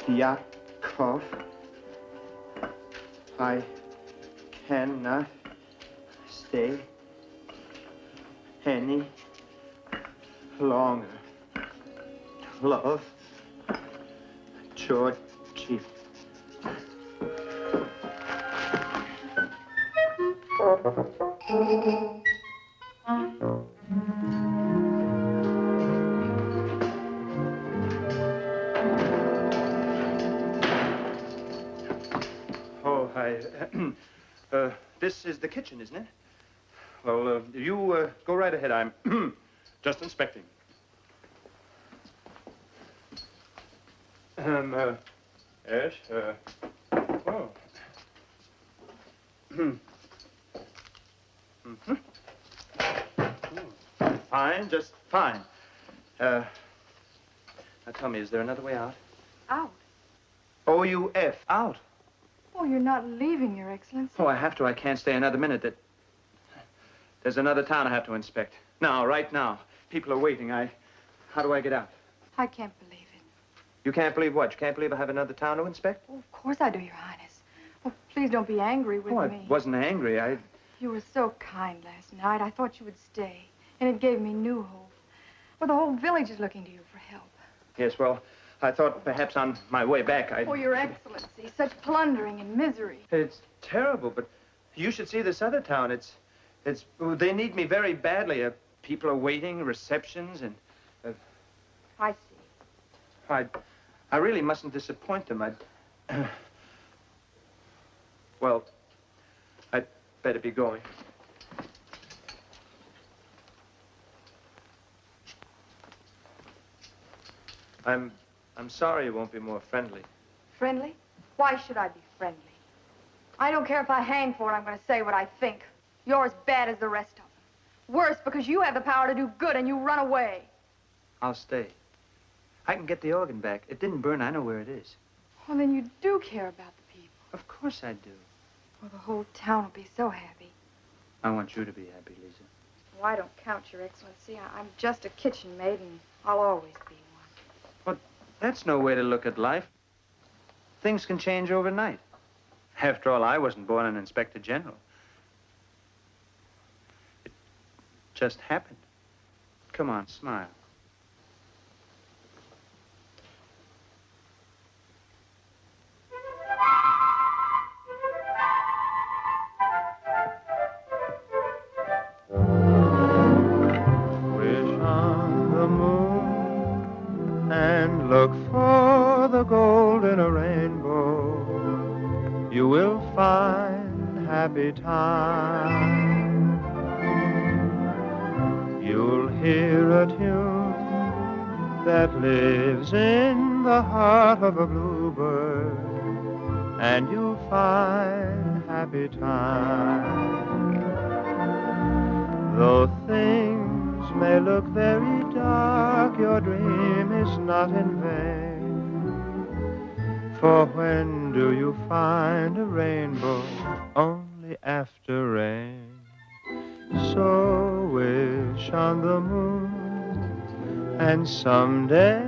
Yakov, I cannot stay any longer. Love, Georgie. Oh, this is the kitchen, isn't it? Well, you go right ahead. I'm just inspecting. Yes, oh. Fine, just fine. Now tell me, is there another way out? Out? O-U-F, out. Oh, you're not leaving, Your Excellency. Oh, I have to. I can't stay another minute. There's another town I have to inspect. Now, right now. People are waiting. How do I get out? I can't believe it. You can't believe what? You can't believe I have another town to inspect? Oh, of course I do, Your Highness. Oh, please don't be angry with Oh, me. I wasn't angry. You were so kind last night. I thought you would stay. And it gave me new hope. Well, the whole village is looking to you for help. Yes, well, I thought perhaps on my way back I'd... Oh, Your Excellency, such plundering and misery. It's terrible, but you should see this other town. They need me very badly. People are waiting, receptions, and... I see. I really mustn't disappoint them. Well, I'd better be going. I'm sorry you won't be more friendly. Friendly? Why should I be friendly? I don't care if I hang for it. I'm going to say what I think. You're as bad as the rest of them. Worse, because you have the power to do good and you run away. I'll stay. I can get the organ back. It didn't burn. I know where it is. Well, then you do care about the people. Of course I do. Well, the whole town will be so happy. I want you to be happy, Lisa. Well, I don't count, Your Excellency. I'm just a kitchen maid, and I'll always be one. But that's no way to look at life. Things can change overnight. After all, I wasn't born an inspector general. It just happened. Come on, smile. Look for the gold in a rainbow. You will find happy time. You'll hear a tune that lives in the heart of a bluebird, and you'll find happy time. Though things may look very dark, your dream is not in vain. For when do you find a rainbow? Only after rain. So wish on the moon, and someday,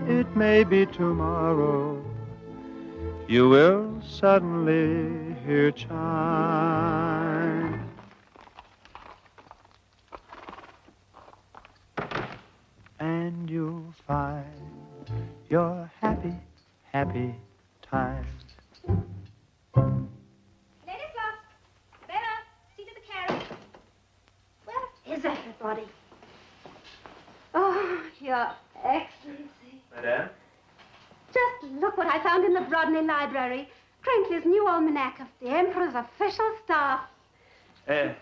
it may be tomorrow, you will suddenly hear chime. And you'll find your happy, happy time. Ladislaus! Bella, see to the carriage. Where is everybody? Oh, Your Excellency. Madame? Just look what I found in the Brodney Library. Crankley's new almanac of the Emperor's official staff.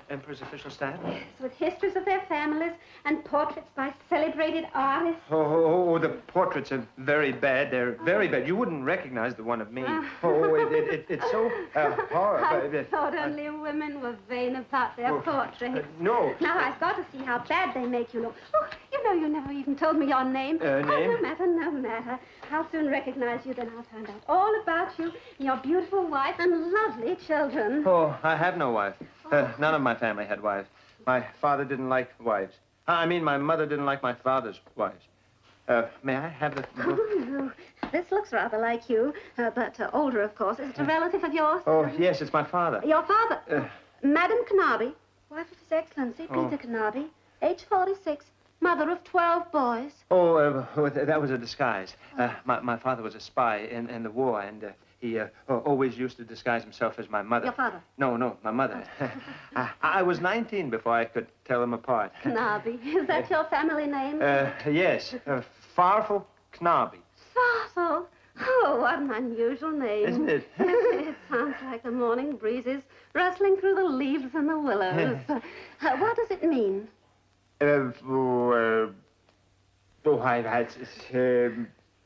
Emperor's official staff? Yes, with histories of their families and portraits by celebrated artists. Oh, the portraits are very bad. They're very bad. You wouldn't recognize the one of me. It's so horrible. I thought only women were vain about their portraits. No. Now I've got to see how bad they make you look. Oh, you know, you never even told me your name. Name? Oh, no matter. I'll soon recognize you, then I'll find out all about you, and your beautiful wife, and lovely children. Oh, I have no wife. None of my family had wives. My father didn't like wives. I mean, my mother didn't like my father's wives. May I have the... Oh, no. This looks rather like you, but older, of course. Is it a relative of yours? Oh, yes, it's my father. Your father? Madam Carnaby, wife of His Excellency, Peter Carnaby, age 46, mother of 12 boys. That was a disguise. My father was a spy in the war, and he always used to disguise himself as my mother. Your father? No, my mother. I was 19 before I could tell them apart. Carnaby. Is that your family name? Yes. Farfel Knobby. Farfel? Oh, what an unusual name. Isn't it? It sounds like the morning breezes rustling through the leaves and the willows. What does it mean?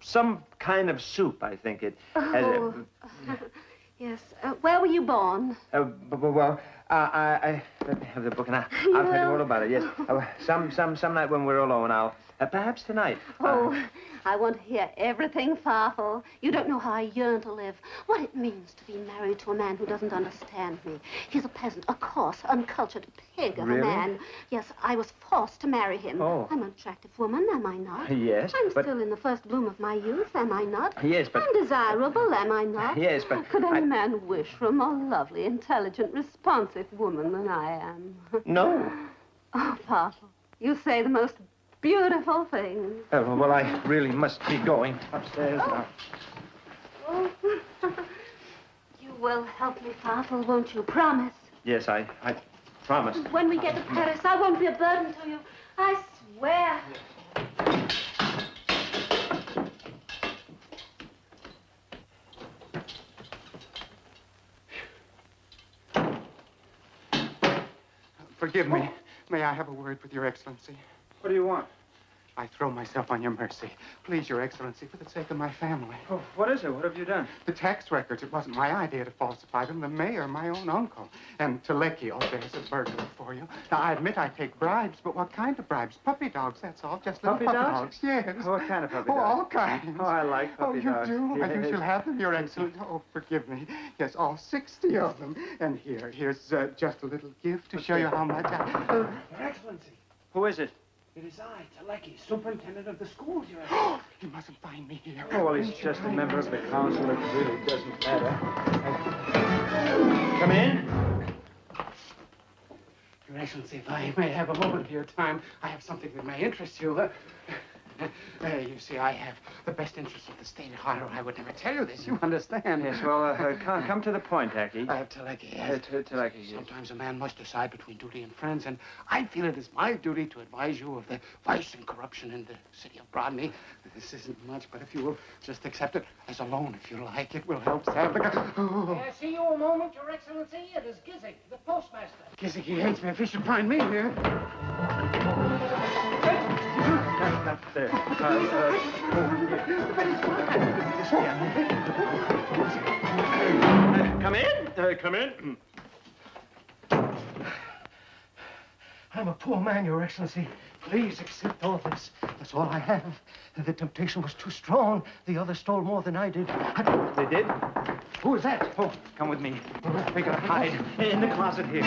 Some kind of soup, I think it. Yes. Where were you born? Well, I let me have the book, and I'll tell you all about it. Yes, some night when we're alone, I'll perhaps tonight. I want to hear everything, Farfel. You don't know how I yearn to live. What it means to be married to a man who doesn't understand me. He's a peasant, a coarse, uncultured pig of a man. Yes, I was forced to marry him. I'm an attractive woman, am I not? Yes, I'm still in the first bloom of my youth, am I not? Yes, but... I'm desirable, am I not? Yes, but... Could any man wish for a more lovely, intelligent, responsive woman than I am? No. Oh, Farfel, you say the most beautiful things. Well, I really must be going upstairs now. Oh. You will help me, Farfel, won't you? Promise. Yes, I promise. When we get to Paris, I won't be a burden to you. I swear. Forgive me. May I have a word with Your Excellency? What do you want? I throw myself on your mercy. Please, Your Excellency, for the sake of my family. Oh, what is it? What have you done? The tax records. It wasn't my idea to falsify them. The mayor, my own uncle. And Telecchio, there's a burglar for you. Now, I admit I take bribes, but what kind of bribes? Puppy dogs, that's all. Just little puppy dogs? Yes. Oh, what kind of puppy dogs? Oh, all kinds. Oh, I like puppy dogs. Oh, you do? Yes. You shall have them, Your Excellency. Oh, forgive me. Yes, all 60 of them. And here's just a little gift to show you how much I... Your Excellency. Who is it? It is I, Telecki, superintendent of the schools, Your Excellency. He mustn't find me here. Oh, well, he's just a member of the council. It really doesn't matter. Come in. Your Excellency, if I may have a moment of your time, I have something that may interest you. You see, I have the best interests of the state at heart, or I would never tell you this. You understand? Yes, well, come to the point, Aki. Telecki, yes. Telecki, yes. Sometimes a man must decide between duty and friends, and I feel it is my duty to advise you of the vice and corruption in the city of Brodney. This isn't much, but if you will just accept it as a loan, if you like, it will help save the... May I see you a moment, Your Excellency? It is Gizzik, the postmaster. Gizzik, he hates me. If he should find me here... Not there. Come in. Come in. I'm a poor man, Your Excellency. Please accept all this. That's all I have. The temptation was too strong. The others stole more than I did. They did? Who is that? Oh, come with me. We gotta hide in the closet here.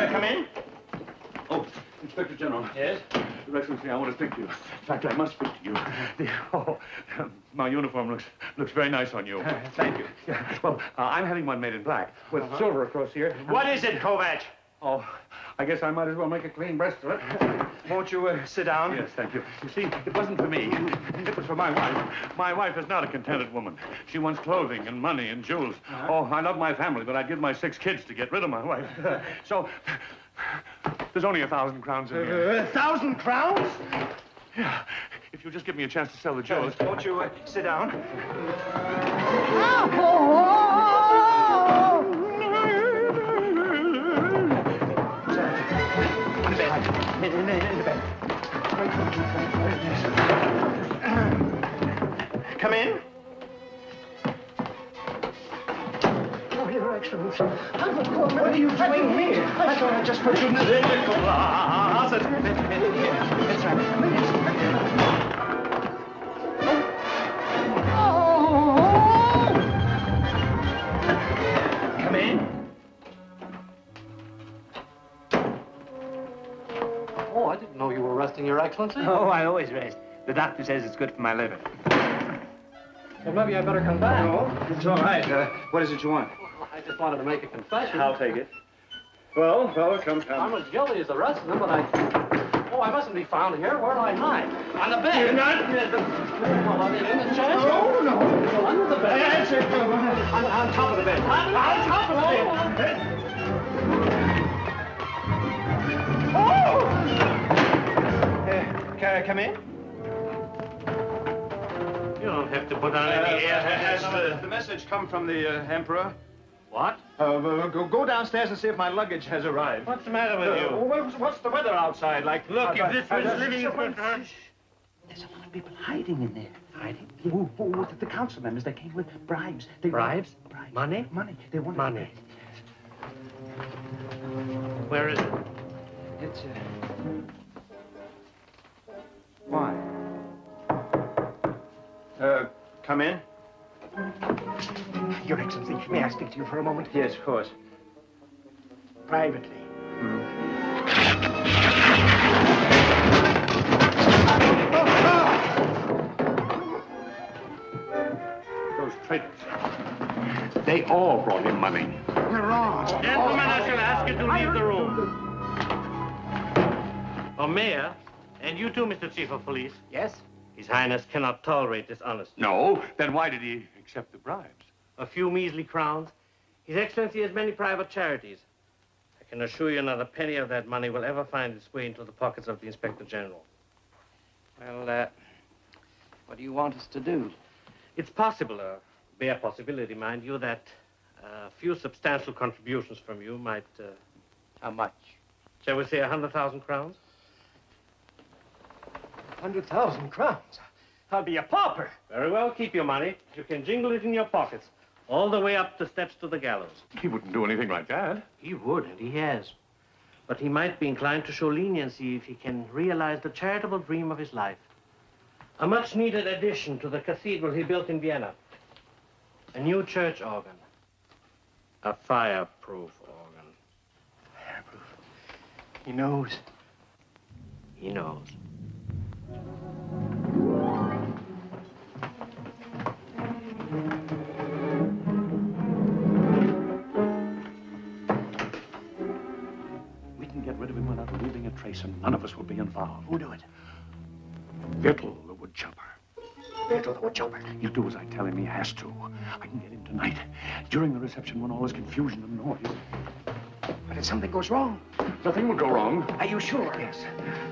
Come in. Oh, Inspector General. Yes? Your Excellency, I want to speak to you. In fact, I must speak to you. My uniform looks very nice on you. Thank you. Yeah, well, I'm having one made in black with silver across here. What is it, Kovac? Oh, I guess I might as well make a clean breast of it. Won't you sit down? Yes, thank you. You see, it wasn't for me. It was for my wife. My wife is not a contented woman. She wants clothing and money and jewels. Oh, I love my family, but I'd give my 6 kids to get rid of my wife. So, there's only 1,000 crowns in here. 1,000 crowns? Yeah. If you'll just give me a chance to sell the jewels. Won't you sit down? In the bed. Come in. Oh, Your Excellency. I'm a poor man. What are you doing here? I thought I just put you in the closet. That's right. Come in. Oh, I didn't know you were resting, Your Excellency. Oh, I always rest. The doctor says it's good for my liver. Well, maybe I better come back. No, it's all right. What is it you want? Well, I just wanted to make a confession. I'll take it. Well, come. I'm as guilty as the rest of them, but I mustn't be found here. Where do I hide? On the bed. You're not. Well, are they in the chest? No. Well, under the bed. That's it. On top of the bed. On top of the bed. Can I come in? You don't have to put on any air. Has the message come from the Emperor? What? Go downstairs and see if my luggage has arrived. What's the matter with you? What's the weather outside like? Look, if this was living... There's a lot of people hiding in there. Hiding? The council members, they came with bribes. Bribes? Money? Money. They wanted money. Where is it? It's, Why? Come in. Your Excellency, may I speak to you for a moment? Yes, of course. Privately. Those traitors. They all brought him money. You're wrong. Gentlemen, I shall ask you to leave the room. Oh, Mayor, and you too, Mr. Chief of Police. Yes? His Highness cannot tolerate dishonesty. No? Then why did he accept the bribes? A few measly crowns. His Excellency has many private charities. I can assure you not a penny of that money will ever find its way into the pockets of the Inspector General. Well, what do you want us to do? It's possible, a bare possibility, mind you, that a few substantial contributions from you might... How much? Shall we say 100,000 crowns? 100,000 crowns. I'll be a pauper. Very well, keep your money. You can jingle it in your pockets, all the way up the steps to the gallows. He wouldn't do anything like that. He would, and he has. But he might be inclined to show leniency if he can realize the charitable dream of his life. A much-needed addition to the cathedral he built in Vienna. A new church organ. A fireproof organ. Fireproof. He knows. He knows. We can get rid of him without leaving a trace, and none of us will be involved. Who'll do it? Vittel, the woodchopper. Vittel, the woodchopper. He'll do as I tell him he has to. I can get him tonight, during the reception when all is confusion and noise. But if something goes wrong... Nothing will go wrong. Are you sure? Yes.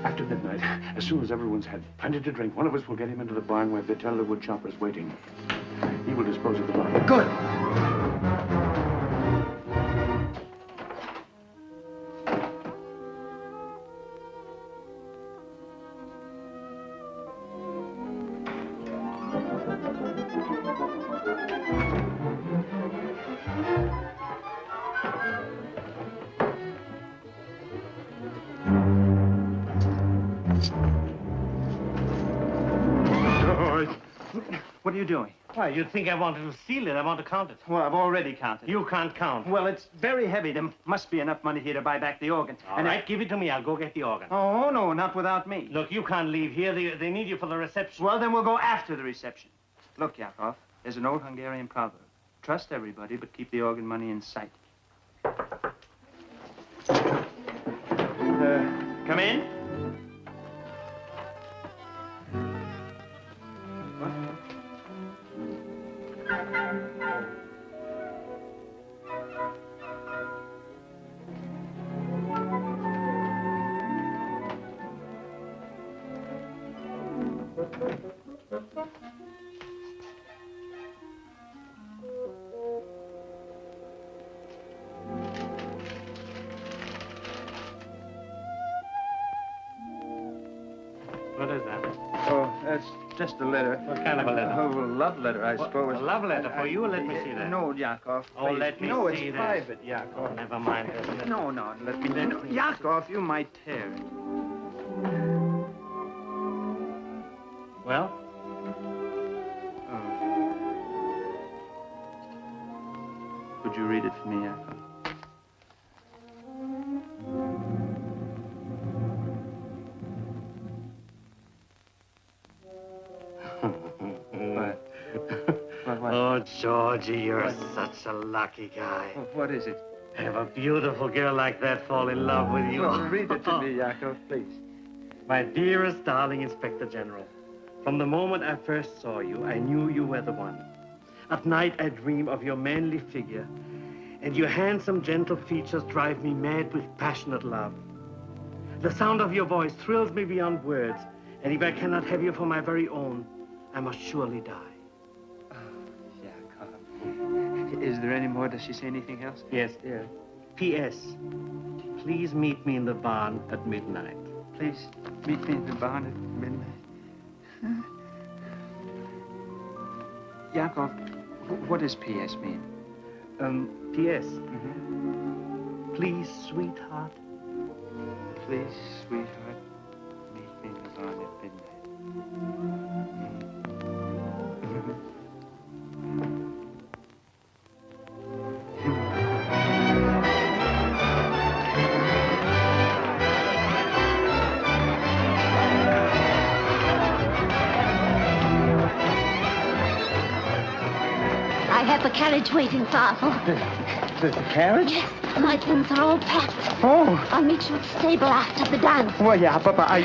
After midnight, as soon as everyone's had plenty to drink, one of us will get him into the barn where Vittel, the woodchopper, is waiting. He will dispose of the body. Good. What are you doing? Why, you'd think I wanted to steal it. I want to count it. Well, I've already counted. You can't count. Well, it's very heavy. There must be enough money here to buy back the organ. All right, give it to me. I'll go get the organ. Oh, no, not without me. Look, you can't leave here. They need you for the reception. Well, then we'll go after the reception. Look, Yakov, there's an old Hungarian proverb. Trust everybody, but keep the organ money in sight. Come in. What? What is that? Oh, that's just a letter. What kind of a letter? Oh, a love letter, I suppose. A love letter for you? Let me see that. No, Yakov. Oh, please. let me no, see it's that. private, Yakov. Oh, never mind. No, let me... No, Yakov, you might tear it. Well? Could you read it for me, Yakov? Oh, Georgie, you're such a lucky guy. What is it? Have a beautiful girl like that fall in love with you. Well, read it to me, Yakov, please. My dearest darling Inspector General, from the moment I first saw you, I knew you were the one. At night, I dream of your manly figure, and your handsome, gentle features drive me mad with passionate love. The sound of your voice thrills me beyond words, and if I cannot have you for my very own, I must surely die. Is there any more? Does she say anything else? Yes, dear. P.S. Please meet me in the barn at midnight. Please meet me in the barn at midnight. Yakov, what does P.S. mean? P.S. Please, sweetheart. Please, sweetheart, meet me in the barn at midnight. I have the carriage waiting, Father. The carriage? Yes, my things are all packed. Oh. I'll meet you at the stable after the dance. Well, yeah, but I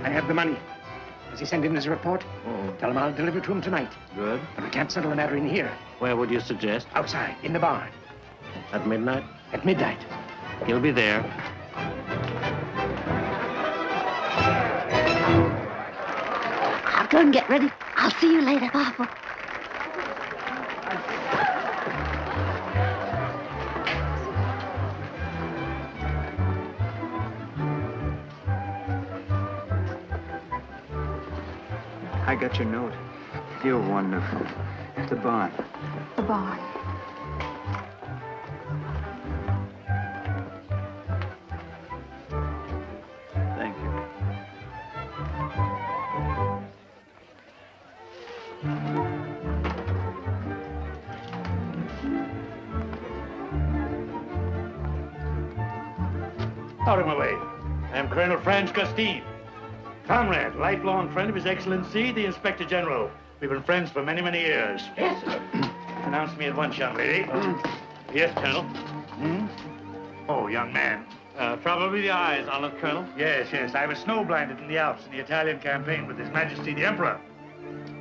have the money. Has he sent in his report? Tell him I'll deliver to him tonight. Good. But we can't settle the matter in here. Where would you suggest? Outside, in the barn. At midnight? At midnight. He'll be there. I'll go and get ready. I'll see you later, Papa. I got your note. You're wonderful. At the barn. The barn. Thank you. Out of my way. I am Colonel Franz Gustine. Comrade, lifelong friend of His Excellency, the Inspector General. We've been friends for many, many years. Yes, sir. Announce me at once, young lady. Yes, Colonel. Oh, young man. Probably the eyes, Honored Colonel. Yes, yes. I was snow-blinded in the Alps in the Italian campaign with His Majesty the Emperor.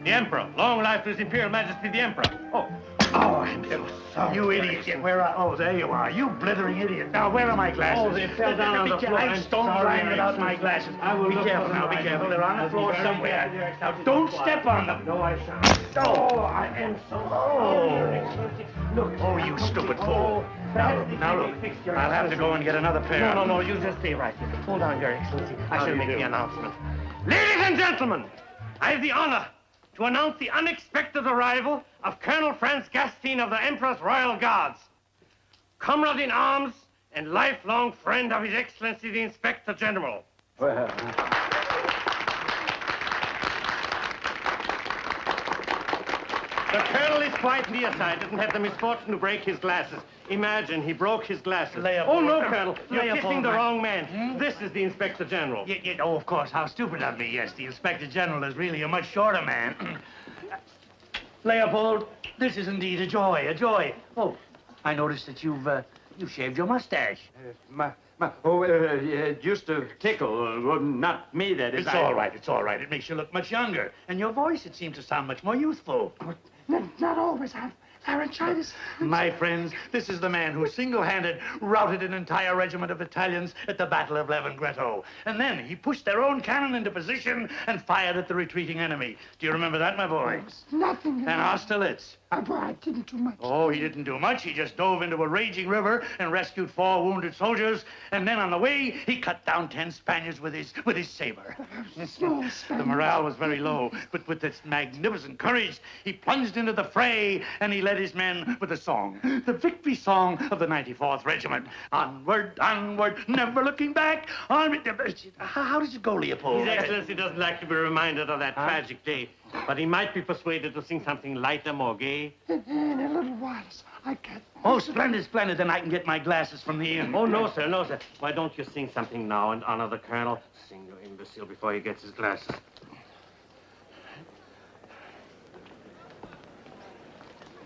The Emperor. Long life to His Imperial Majesty the Emperor. Oh, I'm so sorry. You idiot. Where are... Oh, there you are. You blithering idiot. Now, where are my glasses? Oh, they fell down on the floor. I'm stone-blind without my glasses. I will be look careful for now, them. be careful. They're on the floor somewhere. Now, don't step on them. No, I shan't. Oh, I am so... Oh. Look. Oh, you stupid fool. Now, look. I'll have to go and get another pair. No, you just stay right here. Hold on, Your Excellency. I shall make the announcement. Ladies and gentlemen, I have the honor to announce the unexpected arrival of Colonel Franz Gustine of the Emperor's Royal Guards. Comrade in arms and lifelong friend of His Excellency the Inspector General. Well... The colonel is quite nearsighted and had the misfortune to break his glasses. Imagine, he broke his glasses. Oh, no, Colonel. You're kissing the wrong man. This is the Inspector General. Oh, of course. How stupid of me. Yes, the Inspector General is really a much shorter man. Leopold, this is indeed a joy, a joy. Oh, I noticed that you've shaved your mustache. It used to tickle. Well, not me, that is. It's all right, it's all right. It makes you look much younger. And your voice, it seems to sound much more youthful. Not always. I've laryngitis. My friends, this is the man who single-handed routed an entire regiment of Italians at the Battle of Lavengretto. And then he pushed their own cannon into position and fired at the retreating enemy. Do you remember that, my boy? Nothing. And Austerlitz. I didn't do much. Oh, he didn't do much. He just dove into a raging river and rescued 4 wounded soldiers. And then on the way, he cut down 10 Spaniards with his saber. The morale was very low, but with this magnificent courage, he plunged into the fray and he led his men with a song, the victory song of the 94th Regiment. Onward, onward, never looking back. How does it go, Leopold? His Excellency doesn't like to be reminded of that tragic day. But he might be persuaded to sing something lighter, more gay. In a little while, I can't. Oh, splendid, splendid. Then I can get my glasses from the inn. Oh, no, sir, no, sir. Why don't you sing something now and honor the colonel? Sing, you imbecile, before he gets his glasses.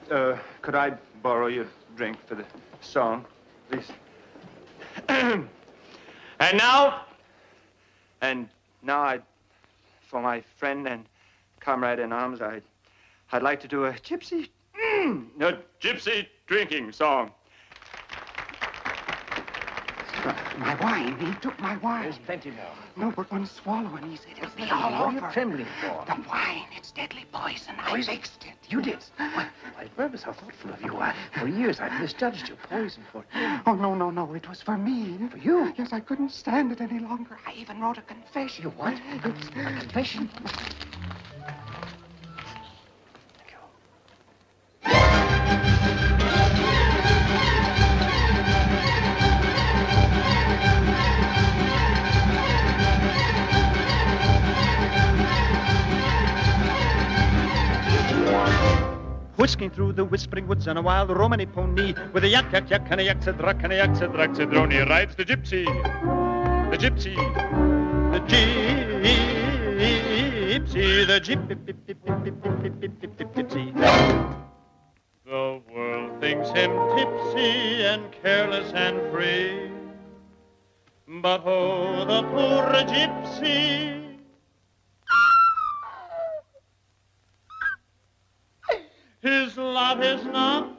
Could I borrow your drink for the song, please? And now, for my friend and comrade in arms, I'd like to do a gypsy drinking song. My wine. He took my wine. There's plenty more. No, we're going to swallow, and he said it'll be What all are over. you trembling for? The wine. It's deadly poison. I Poison? mixed it. You did? Why, Purvis, how thoughtful of you. For years, I've misjudged your poison for you. Oh, no. It was for me. For you? Yes, I couldn't stand it any longer. I even wrote a confession. You what? A confession? Whisking through the whispering woods on a wild Romany pony with a yak, yak, yak, and a yak, cedrak, and a yak, cedrak, cedroni rides the gypsy. The gypsy. The gypsy. The gypsy. The world thinks him tipsy and careless and free. But oh, the poor gypsy. His lot is not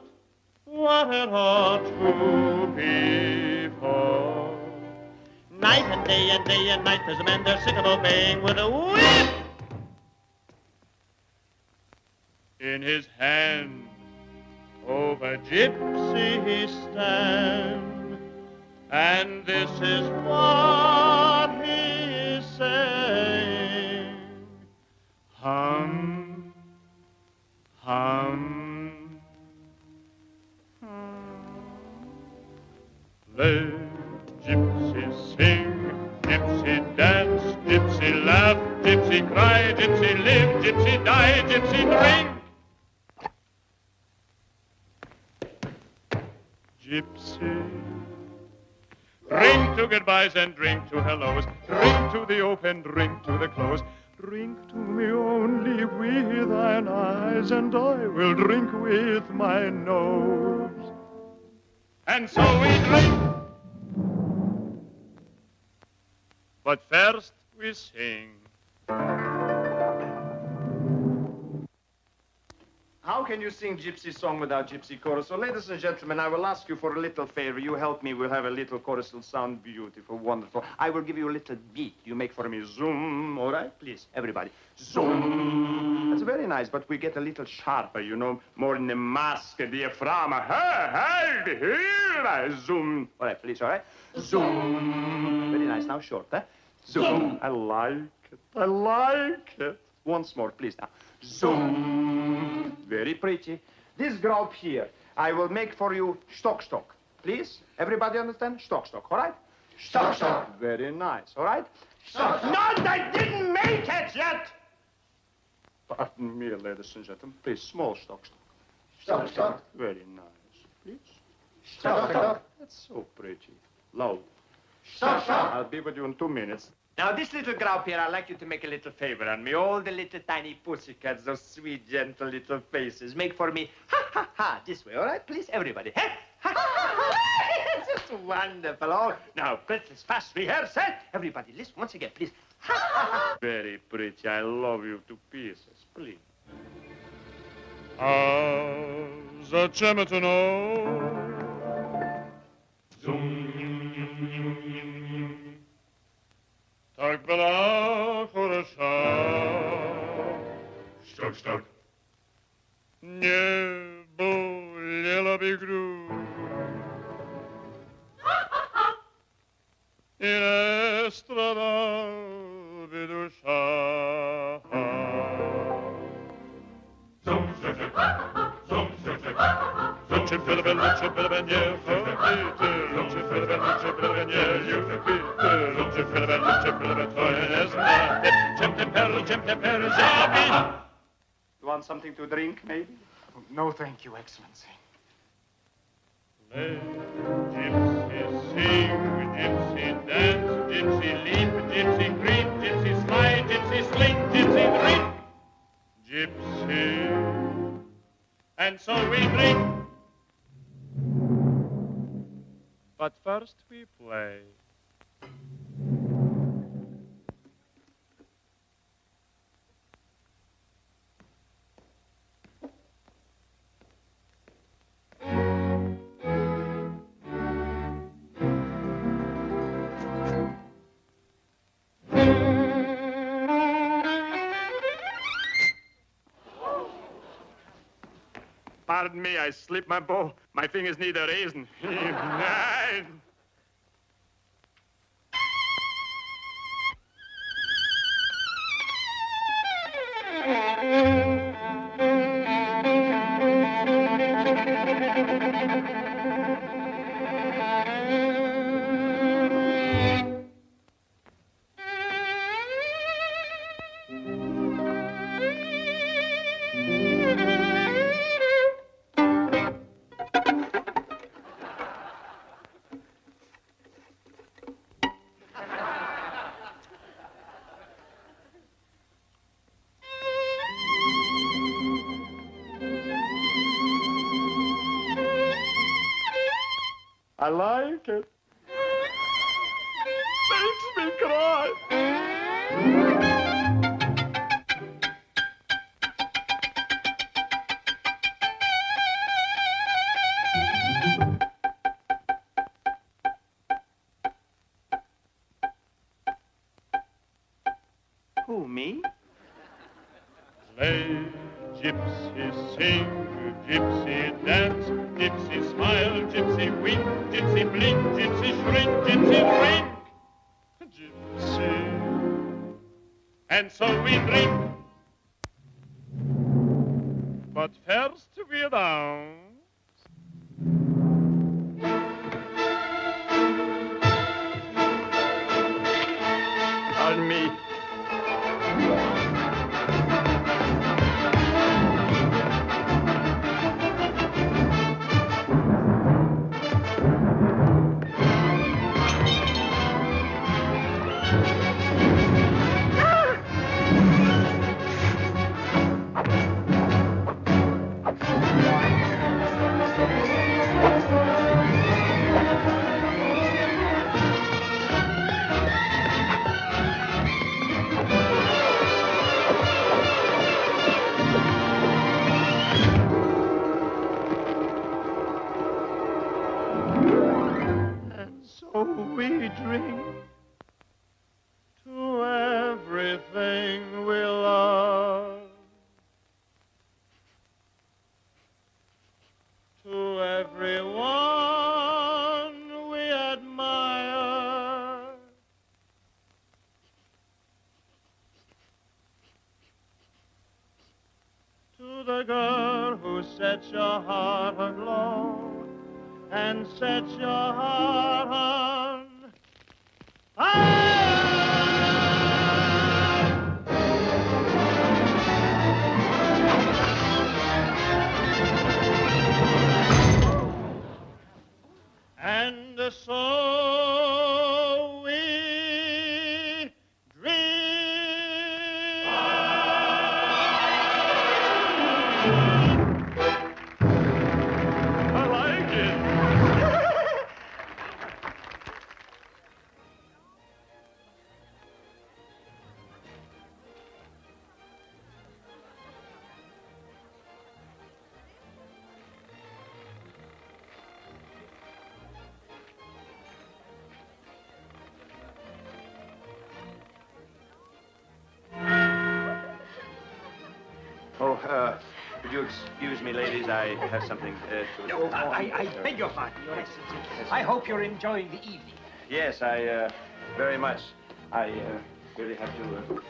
what it ought to be for. Night and day and day and night, there's a man there sick of obeying with a whip in his hand. Over gypsy he stands, and this is what he is saying. Hum, hum, let gypsy sing, gypsy dance, gypsy laugh, gypsy cry, gypsy live, gypsy die, gypsy drink. Gypsy, drink to goodbyes and drink to hellos, drink to the open, drink to the close. Drink to me only with thine eyes, and I will drink with my nose. And so we drink. But first we sing. How can you sing gypsy song without gypsy chorus? So, ladies and gentlemen, I will ask you for a little favor. You help me, we'll have a little chorus. It'll sound beautiful, wonderful. I will give you a little beat. You make for me zoom, all right? Please, everybody. Zoom. That's very nice, but we get a little sharper, you know, more in the mask, diaphragm. Hey, here, zoom. All right, please, all right? Zoom. Very nice. Now short, huh? Zoom. I like it. I like it. Once more, please, now. Zoom. Very pretty. This group here, I will make for you stock. Please? Everybody understand? Stock, all right? Stock. Very nice, all right? Stock. No, I didn't make it yet! Pardon me, ladies and gentlemen. Please, small stock. Stock. Very nice. Please? Stock. That's so pretty. Loud. Stock. I'll be with you in 2 minutes. Now, this little group here, I'd like you to make a little favor on me. All the little tiny pussycats, those sweet, gentle little faces. Make for me, ha, this way, all right? Please, everybody. Ha, ha. It's just wonderful. Oh, now, let's fast rehearse, eh? Everybody, listen once again, please. Ha. Very pretty. I love you to pieces, please. As a cemetery. Tak byla хороша. Stock. Не болела бы грудь. И не страдала бы душа. Luce per ben, nie chopite. Luce per ben, nie chopite. Luce per ben, to nie znate. Czym te perły zabi. want something to drink, maybe? No, thank you, Excellency. Let gypsy sing, gypsy dance, gypsy leap, gypsy creep, gypsy slide, gypsy sling, gypsy drink. Gypsy, and so we drink. But first we play. Pardon me, I slipped my bow. My fingers need a raisin. Nine. I like it. Makes me cry. Who, me? Play, gypsy sing, gypsy dance, gypsy smile, gypsy wink, gypsy blink, gypsy shrink, gypsy drink. Gypsy, and so we drink. But first we dance. Pardon me. So we drink to everything we love, to everyone we admire, to the girl who sets your heart aglow and sets your heart on fire. And so we I like it. Would you excuse me, ladies? I have something to... No, I beg your pardon, Your Excellency. I hope you're enjoying the evening. Yes, I, very much. I, really have to,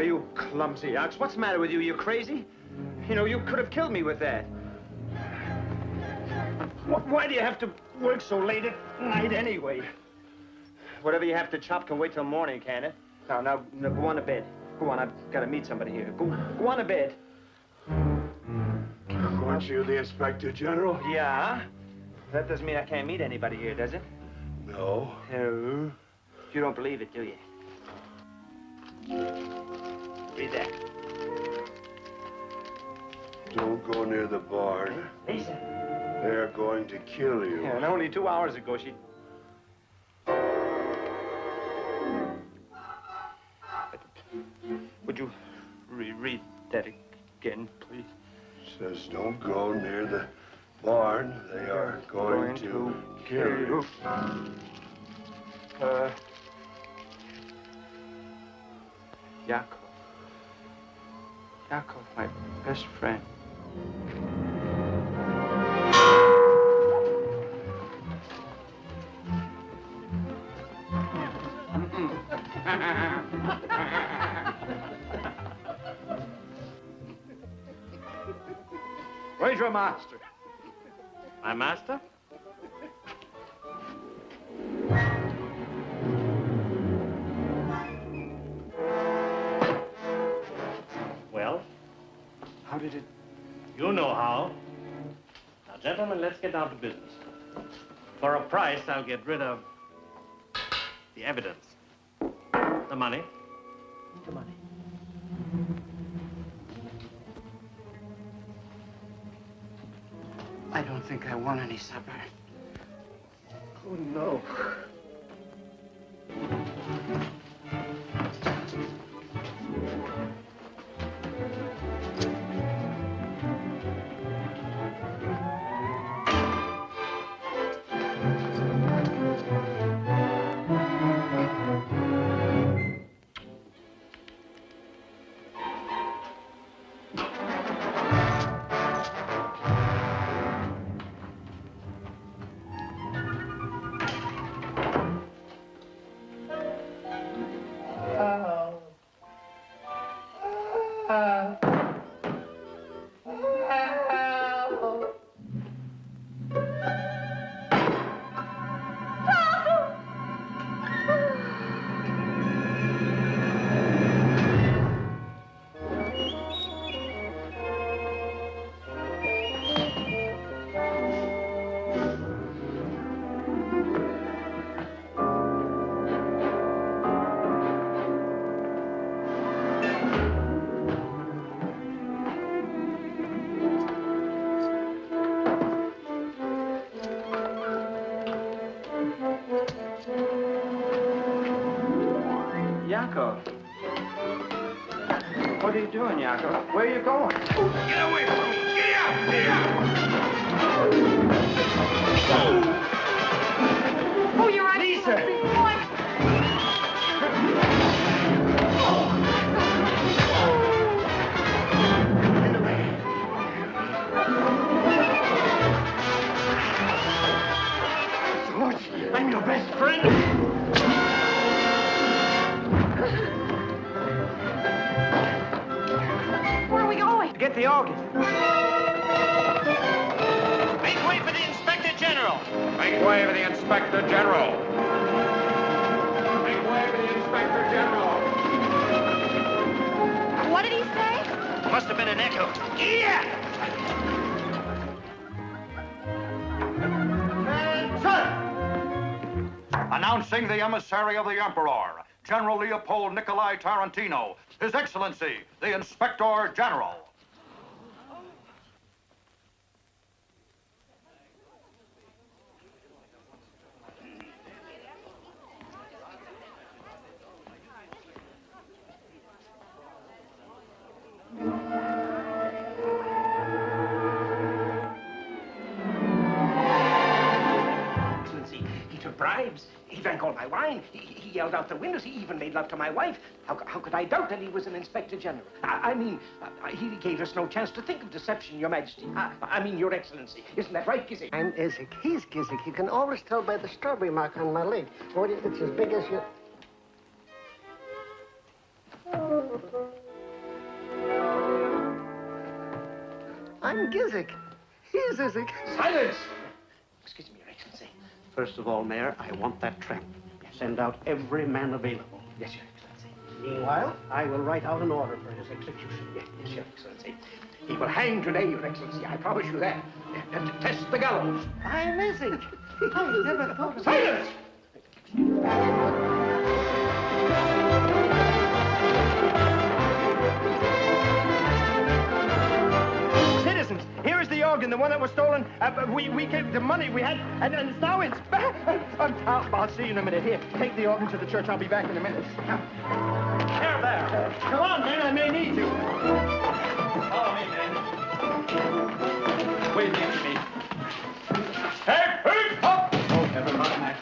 you clumsy ox. What's the matter with you? You crazy? You know, you could have killed me with that. Why do you have to work so late at night anyway? Whatever you have to chop can wait till morning, can it? Now, go on to bed. Go on, I've got to meet somebody here. Go on to bed. Aren't you the Inspector General? Yeah? That doesn't mean I can't meet anybody here, does it? No. No. You don't believe it, do you? Read that. Don't go near the barn. Lisa. They're going to kill you. Yeah, and only 2 hours ago, she... Would you reread that again, please? Says don't go near the barn. They are going to kill you. Yakov. Yakov, my best friend. Where's your master? My master? Well? How did it... You know how. Now, gentlemen, let's get down to business. For a price, I'll get rid of the evidence. The money. The money. I don't think I want any supper. Oh, no. Yakov. What are you doing, Yakov? Where are you going? Get away from me! Get out! Get out! Oh, you're right. Lisa! George, I'm your best friend. Where are we going? Get the organ. Make way for the Inspector General. Make way for the Inspector General. Make way for the Inspector General. What did he say? Must have been an echo. Yeah! Sir! Announcing the emissary of the Emperor, General Leopold Nikolai Tarantino, His Excellency, the Inspector General. Excellency, he took bribes. He drank all my wine. He yelled out the windows. He even made love to my wife. How could I doubt that he was an Inspector General? I mean, he gave us no chance to think of deception, Your Majesty. I mean, Your Excellency. Isn't that right, Gizik? I'm Izzik. He's Gizik. You can always tell by the strawberry mark on my leg. It's as big as your... I'm Gizik. He's Gizik. Silence! Excuse me, Your Excellency. First of all, Mayor, I want that tramp. Send out every man available. Yes, Your Excellency. Meanwhile, I will write out an order for his execution. Yes, Your Excellency. He will hang today, Your Excellency. I promise you that. And to test the gallows. I'm Gizik. I never thought of Silence! Citizens, here is the organ, the one that was stolen. We gave the money we had, and now it's back. I'll see you in a minute. Here, take the organ to the church. I'll be back in a minute. Here, there. Come on, man. I may need you. Follow me, man. Wait next to me. Hey, hey, up! Oh, never mind, Mac.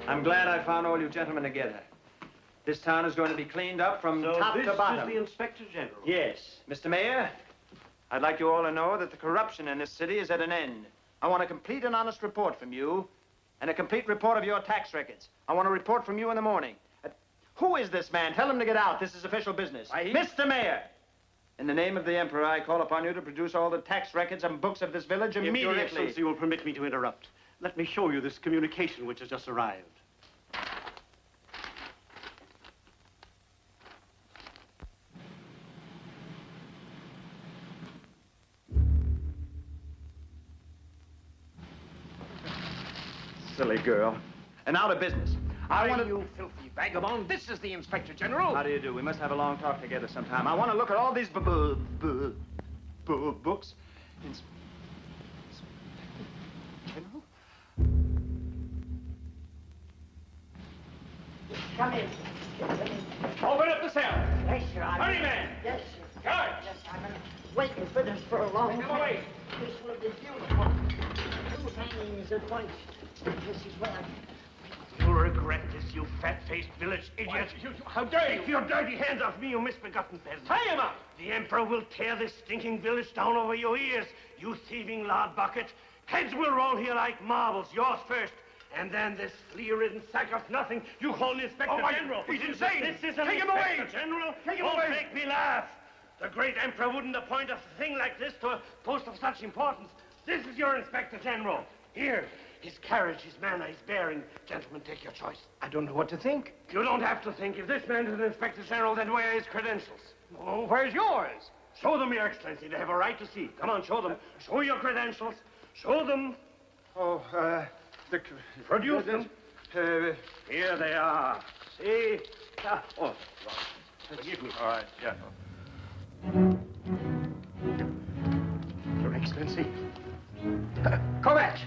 I'm glad I found all you gentlemen together. This town is going to be cleaned up from top to bottom. This is the Inspector General. Yes. Mr. Mayor, I'd like you all to know that the corruption in this city is at an end. I want a complete and honest report from you, and a complete report of your tax records. I want a report from you in the morning. Who is this man? Tell him to get out. This is official business. Mr. Mayor, in the name of the Emperor, I call upon you to produce all the tax records and books of this village immediately. If Your Excellency will permit me to interrupt, let me show you this communication which has just arrived. Silly girl. And out of business. I want to... You filthy vagabond. This is the Inspector General. How do you do? We must have a long talk together sometime. I want to look at all these books. General? Come in. Open up the cell. Yes, sir. Hurry, man. Yes, sir. Guards. Yes, I've been waiting for this for a long Come time. away. This will be beautiful. Two hangings at once. This is what You'll regret this, you fat-faced village idiot. How dare you? Take your dirty hands off me, you misbegotten peasant. Tie him up! The Emperor will tear this stinking village down over your ears, you thieving lard bucket. Heads will roll here like marbles, yours first. And then this flea-ridden sack of nothing you call an Inspector General. He's insane! This is an Take him Inspector away! General? Take him Don't away! make me laugh. The great Emperor wouldn't appoint a thing like this to a post of such importance. This is your Inspector General. Here. His carriage, his manner, his bearing. Gentlemen, take your choice. I don't know what to think. You don't have to think. If this man is an Inspector General, then where are his credentials? Oh, where's yours? Show them, Your Excellency. They have a right to see. Come on, show them. Show your credentials. Show them. Oh, Produce them. Here they are. See? Oh, forgive me. All right, yeah. Your Excellency. Kovac!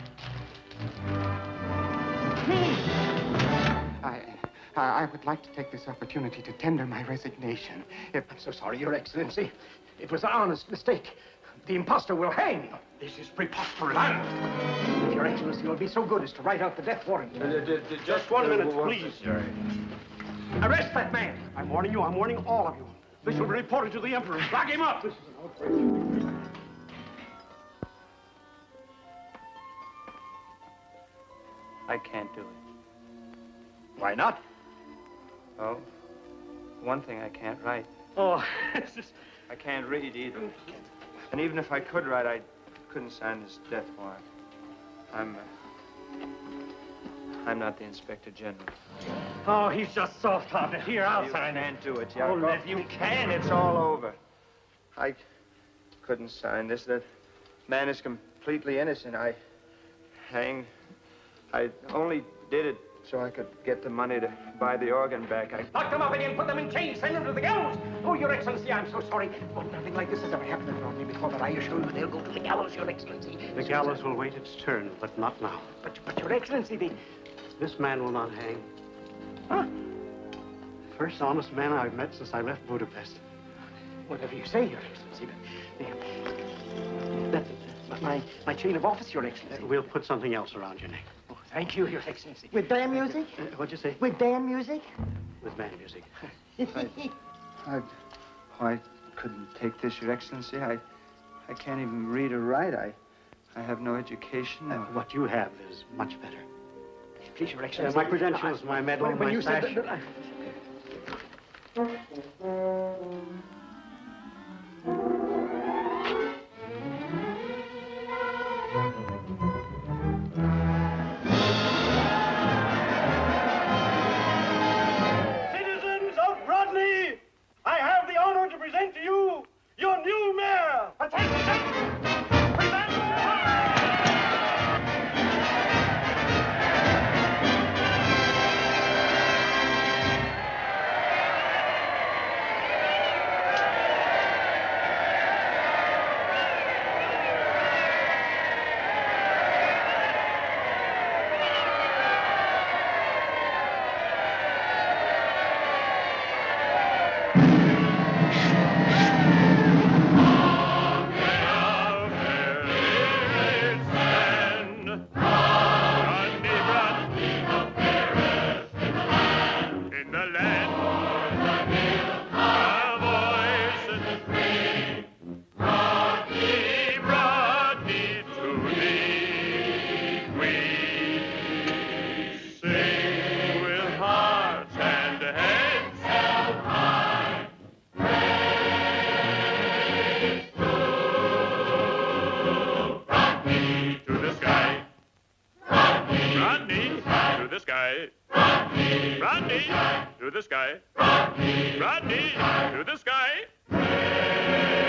I would like to take this opportunity to tender my resignation. I'm so sorry, Your Excellency. It was an honest mistake. The impostor will hang. This is preposterous. If Your Excellency will be so good as to write out the death warrant. Just 1 minute, please. Arrest that man. I'm warning you. I'm warning all of you. This will be reported to the Emperor. Lock him up. This is an outrage. I can't do it. Why not? Oh, one thing I can't write. Oh, I can't read either. And even if I could write, I couldn't sign this death warrant. I'm not the Inspector General. Oh, he's just soft-hearted. Here, I'll sign it. You can't do it, Oh, Yakov. Lev, You can. It's all over. I couldn't sign this. The man is completely innocent. I only did it so I could get the money to buy the organ back. Lock them up again, put them in chains, send them to the gallows. Oh, Your Excellency, I'm so sorry. Oh, nothing like this has ever happened around me before, but I assure you they'll go to the gallows, Your Excellency. The gallows will wait its turn, but not now. But Your Excellency, This man will not hang. Huh? First honest man I've met since I left Budapest. Whatever you say, Your Excellency. My chain of office, Your Excellency. We'll put something else around your neck. Oh, thank you, Your Excellency. With band music? What'd you say? With band music? With band music. I couldn't take this, Your Excellency. I can't even read or write. I have no education. What you have is much better. Please, Your Excellency. My credentials, my medal, when my you sash. said that, Citizens of Rodney, I have the honor to present to you your new mayor. Attention! Rodney, to the sky. Rodney, to the sky.